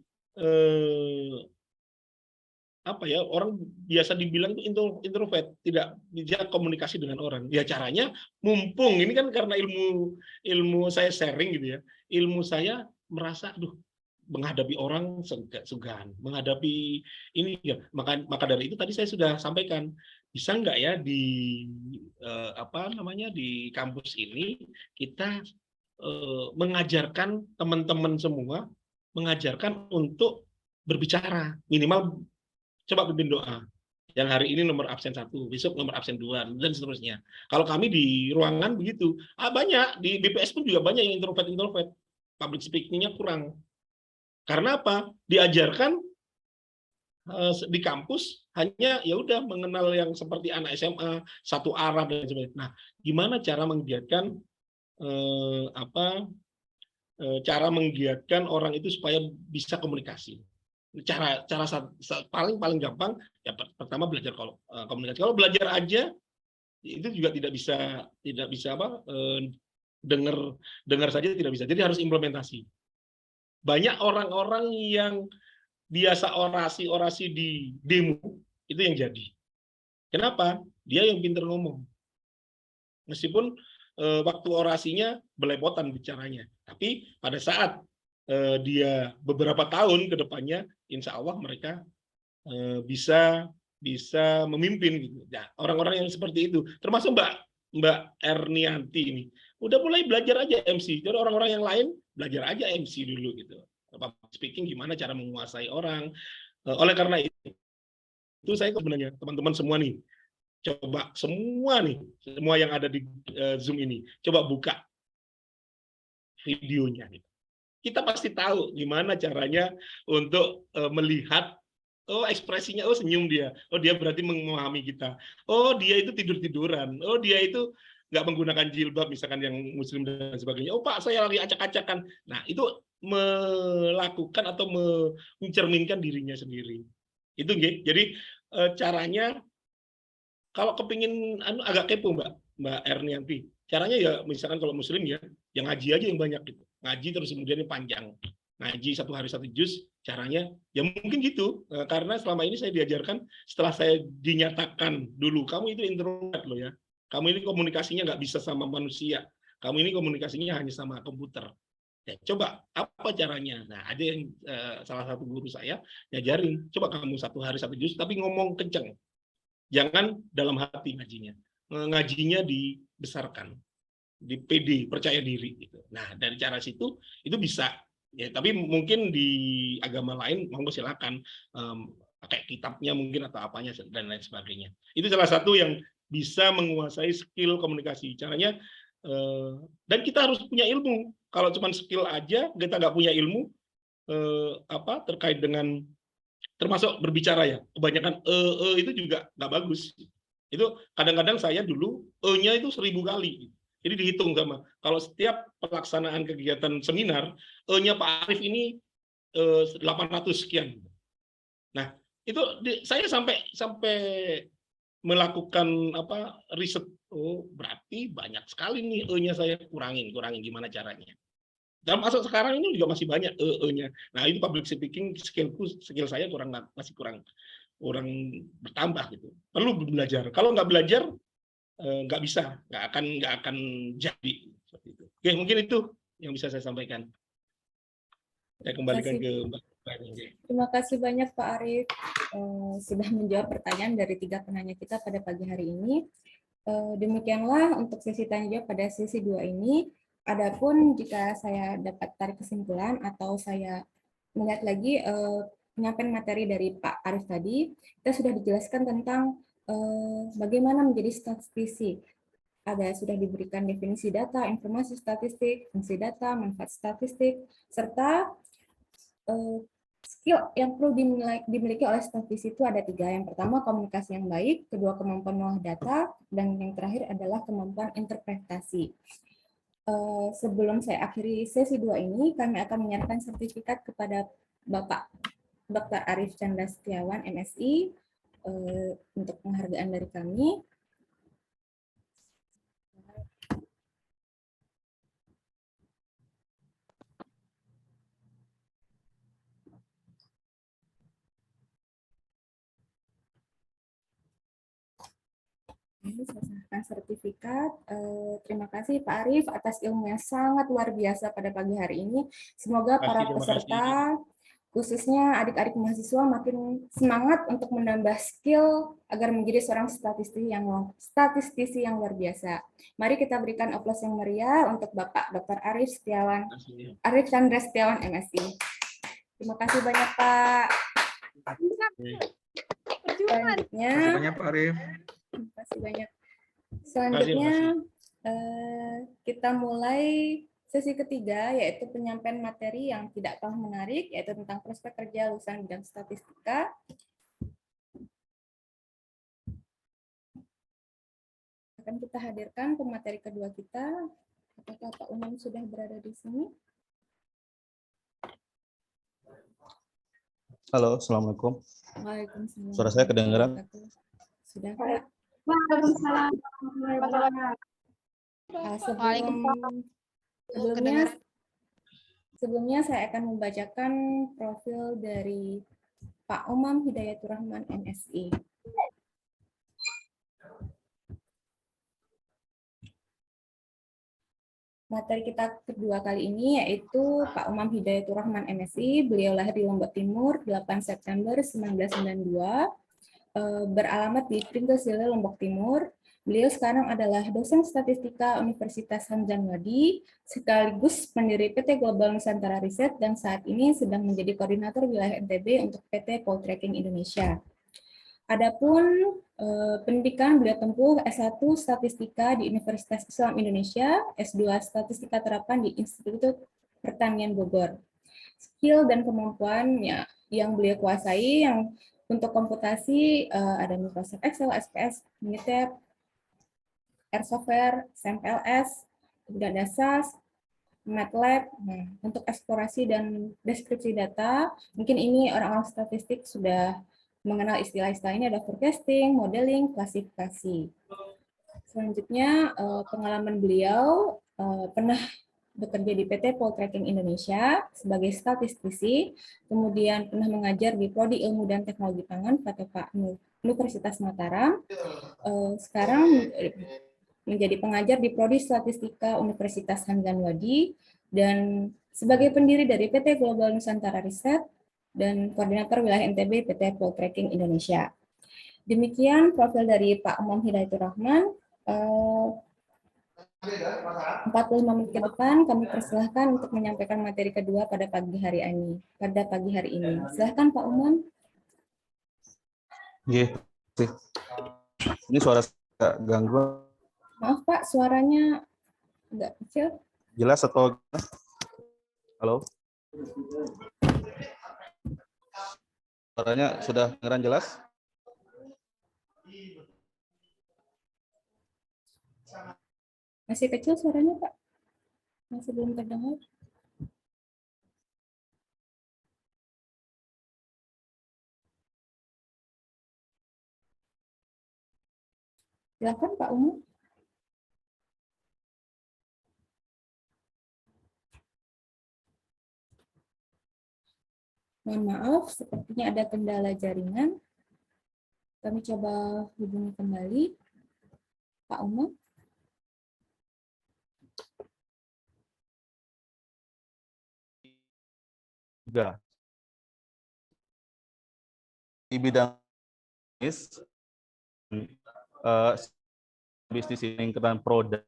apa ya, orang biasa dibilang itu introvert, tidak bisa komunikasi dengan orang. Ya caranya mumpung ini kan karena ilmu saya sharing gitu ya. Ilmu saya merasa aduh menghadapi orang segan, menghadapi ini ya. Maka dari itu tadi saya sudah sampaikan, bisa nggak ya di di kampus ini kita mengajarkan teman-teman semua, mengajarkan untuk berbicara minimal. Coba pimpin doa. Yang hari ini nomor absen 1, besok nomor absen 2, dan seterusnya. Kalau kami di ruangan begitu. Banyak, di BPS pun juga banyak yang introvert. Public speaking-nya kurang. Karena apa? Diajarkan di kampus hanya ya udah mengenal yang seperti anak SMA, satu arah dan sebagainya. Nah, gimana cara menggiatkan cara menggiatkan orang itu supaya bisa komunikasi? Cara paling gampang ya pertama belajar komunikasi. Kalau belajar aja itu juga tidak bisa dengar saja tidak bisa. Jadi harus implementasi. Banyak orang-orang yang biasa orasi di demo itu yang jadi. Kenapa? Dia yang pintar ngomong. Meskipun waktu orasinya belepotan bicaranya, tapi pada saat dia beberapa tahun ke depannya, insya Allah mereka bisa memimpin gitu. Nah, orang-orang yang seperti itu, termasuk Mbak Ernianti ini, udah mulai belajar aja MC. Jadi orang-orang yang lain belajar aja MC dulu gitu. Speaking gimana cara menguasai orang. Oleh karena itu saya sebenarnya teman-teman semua nih, coba semua yang ada di Zoom ini, coba buka videonya. Kita pasti tahu gimana caranya untuk melihat, oh ekspresinya, oh senyum dia, oh dia berarti memahami kita, oh dia itu tidur-tiduran, oh dia itu nggak menggunakan jilbab misalkan yang muslim dan sebagainya, oh Pak saya lagi acak-acakan. Nah itu melakukan atau mencerminkan dirinya sendiri. Itu jadi caranya kalau kepingin agak kepo Mbak Ernianti, caranya ya misalkan kalau muslim ya, yang ngaji aja yang banyak gitu. Ngaji terus kemudian panjang, ngaji 1 hari 1 juz, caranya ya mungkin gitu, karena selama ini saya diajarkan setelah saya dinyatakan dulu kamu itu introvert loh ya, kamu ini komunikasinya nggak bisa sama manusia, kamu ini komunikasinya hanya sama komputer. Ya, coba apa caranya? Nah ada yang salah satu guru saya ngajarin, coba kamu 1 hari 1 juz tapi ngomong kenceng, jangan dalam hati ngajinya dibesarkan. Di PD, percaya diri gitu. Nah, dari cara situ itu bisa ya, tapi mungkin di agama lain monggo silakan pakai kitabnya mungkin atau apanya dan lain sebagainya. Itu salah satu yang bisa menguasai skill komunikasi. Caranya dan kita harus punya ilmu. Kalau cuma skill aja kita nggak punya ilmu terkait dengan termasuk berbicara ya. Kebanyakan itu juga nggak bagus. Itu kadang-kadang saya dulu E-nya itu 1000 kali. Jadi dihitung sama. Kalau setiap pelaksanaan kegiatan seminar, E-nya Pak Arief ini 800 sekian. Nah, itu saya sampai melakukan riset. Oh, berarti banyak sekali nih E-nya saya kurangin gimana caranya. Dan masuk sekarang ini juga masih banyak E-nya. Nah, itu public speaking skill saya masih kurang bertambah gitu. Perlu belajar. Kalau nggak belajar nggak bisa, nggak akan jadi seperti itu. Oke, mungkin itu yang bisa saya sampaikan. Saya kembalikan ke Mbak. Terima kasih banyak Pak Arief sudah menjawab pertanyaan dari 3 penanya kita pada pagi hari ini. Demikianlah untuk sesi tanya jawab pada sesi 2 ini. Adapun jika saya dapat tarik kesimpulan atau saya melihat lagi penyampaian materi dari Pak Arief tadi, kita sudah dijelaskan tentang bagaimana menjadi statistisi. Sudah diberikan definisi data, informasi statistik, fungsi data, manfaat statistik, serta skill yang perlu dimiliki oleh statistisi itu ada 3. Yang pertama, komunikasi yang baik, kedua, kemampuan mengolah data, dan yang terakhir adalah kemampuan interpretasi. Sebelum saya akhiri sesi 2 ini, kami akan menyerahkan sertifikat kepada Bapak Dr. Arief Chandra Setiawan, MSI, untuk penghargaan dari kami. Ini saya serahkan sertifikat. Terima kasih Pak Arief atas ilmu yang sangat luar biasa pada pagi hari ini. Semoga para peserta, khususnya adik-adik mahasiswa, makin semangat untuk menambah skill agar menjadi seorang statistisi yang luar biasa. Mari kita berikan aplaus yang meriah untuk Bapak Dr. Arief Chandra Setiawan, MSI. Terima kasih banyak Pak. Selanjutnya, Pak Arief. terima kasih banyak. Selanjutnya kita mulai sesi ketiga, yaitu penyampaian materi yang tidak kalah menarik, yaitu tentang prospek kerja lulusan bidang statistika. Akan kita hadirkan pemateri kedua kita. Apakah Pak Umam sudah berada di sini? Halo, Assalamualaikum. Waalaikumsalam. Suara saya kedengaran? Sudah, Pak. Waalaikumsalam. Sebelumnya saya akan membacakan profil dari Pak Umam Hidayatur Rahman, MSI. Materi kita kedua kali ini yaitu Pak Umam Hidayatur Rahman, MSI. Beliau lahir di Lombok Timur 8 September 1992, beralamat di Pringgesile, Lombok Timur. Beliau sekarang adalah dosen statistika Universitas Hamzah Wadi, sekaligus pendiri PT Global Nusantara Riset, dan saat ini sedang menjadi koordinator wilayah NTB untuk PT Poltreking Indonesia. Adapun pendidikan beliau tempuh S1 Statistika di Universitas Islam Indonesia, S2 Statistika Terapan di Institut Pertanian Bogor. Skill dan kemampuan yang beliau kuasai yang untuk komputasi ada Microsoft Excel, SPS, Minitab, R Software, SAMPLS, kemudian ada SAS, MATLAB. Nah, untuk eksplorasi dan deskripsi data, mungkin ini orang-orang statistik sudah mengenal istilah-istilah ini, ada forecasting, modeling, klasifikasi. Selanjutnya, pengalaman beliau pernah bekerja di PT Poltreking Indonesia sebagai statistisi, kemudian pernah mengajar di Prodi Ilmu dan Teknologi Pangan PTPA Universitas Mataram. Sekarang menjadi pengajar di Prodi Statistika Universitas Hamzah Wadi, dan sebagai pendiri dari PT Global Nusantara Riset, dan koordinator wilayah NTB PT Poltreking Indonesia. Demikian profil dari Pak Umam Hidayatur Rahman. 45 menit ke depan kami persilahkan untuk menyampaikan materi kedua pada pagi hari ini. Silahkan Pak Umam. Iya. Ini suara saya ganggu. Maaf Pak, suaranya agak kecil. Jelas atau halo? Suaranya sudah dengeran jelas? Masih kecil suaranya Pak. Masih belum terdengar. Silakan Pak Umum. Mohon maaf, sepertinya ada kendala jaringan. Kami coba hubungi kembali Pak Umum. Juga. Di bidang bisnis, bisnis peningkatan produk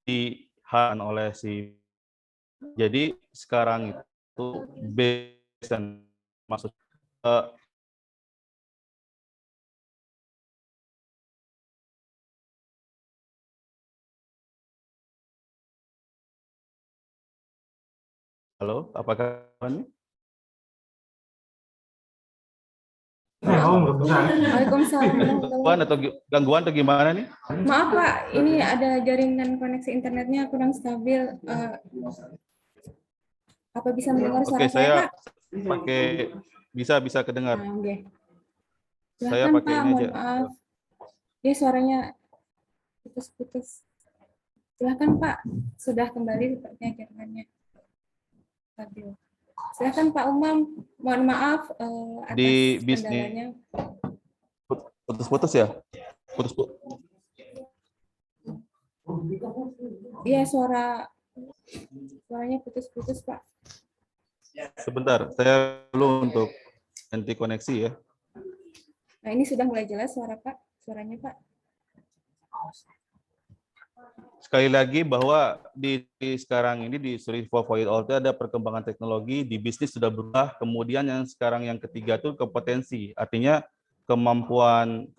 dihan oleh si. Jadi sekarang itu base dan maksud halo, apakah ini? Waalaikumsalam. Gangguan atau gimana nih? Maaf Pak, ini ada jaringan koneksi internetnya kurang stabil. Apa bisa mendengar suara Oke, saya Pak? pakai bisa kedengar. Nah, oke. Saya Silakan pakai Pak, ini mohon aja. maaf. Ya suaranya putus-putus. Silakan Pak, sudah kembali sepertinya jaringannya stabil. Silakan Pak Umam, mohon maaf atas Di bisnis kendalanya. putus-putus ya? Putus-putus. Iya, suaranya putus-putus Pak. Sebentar, saya dulu untuk ganti koneksi ya. Nah, ini sudah mulai jelas suaranya Pak. Sekali lagi bahwa di sekarang ini di Industri 4.0 itu ada perkembangan teknologi, di bisnis sudah berubah, kemudian yang sekarang yang ketiga itu kompetensi, artinya kemampuan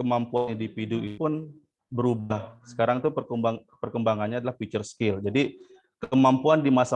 individu pun berubah. Sekarang itu perkembangannya adalah future skill. Jadi kemampuan di masa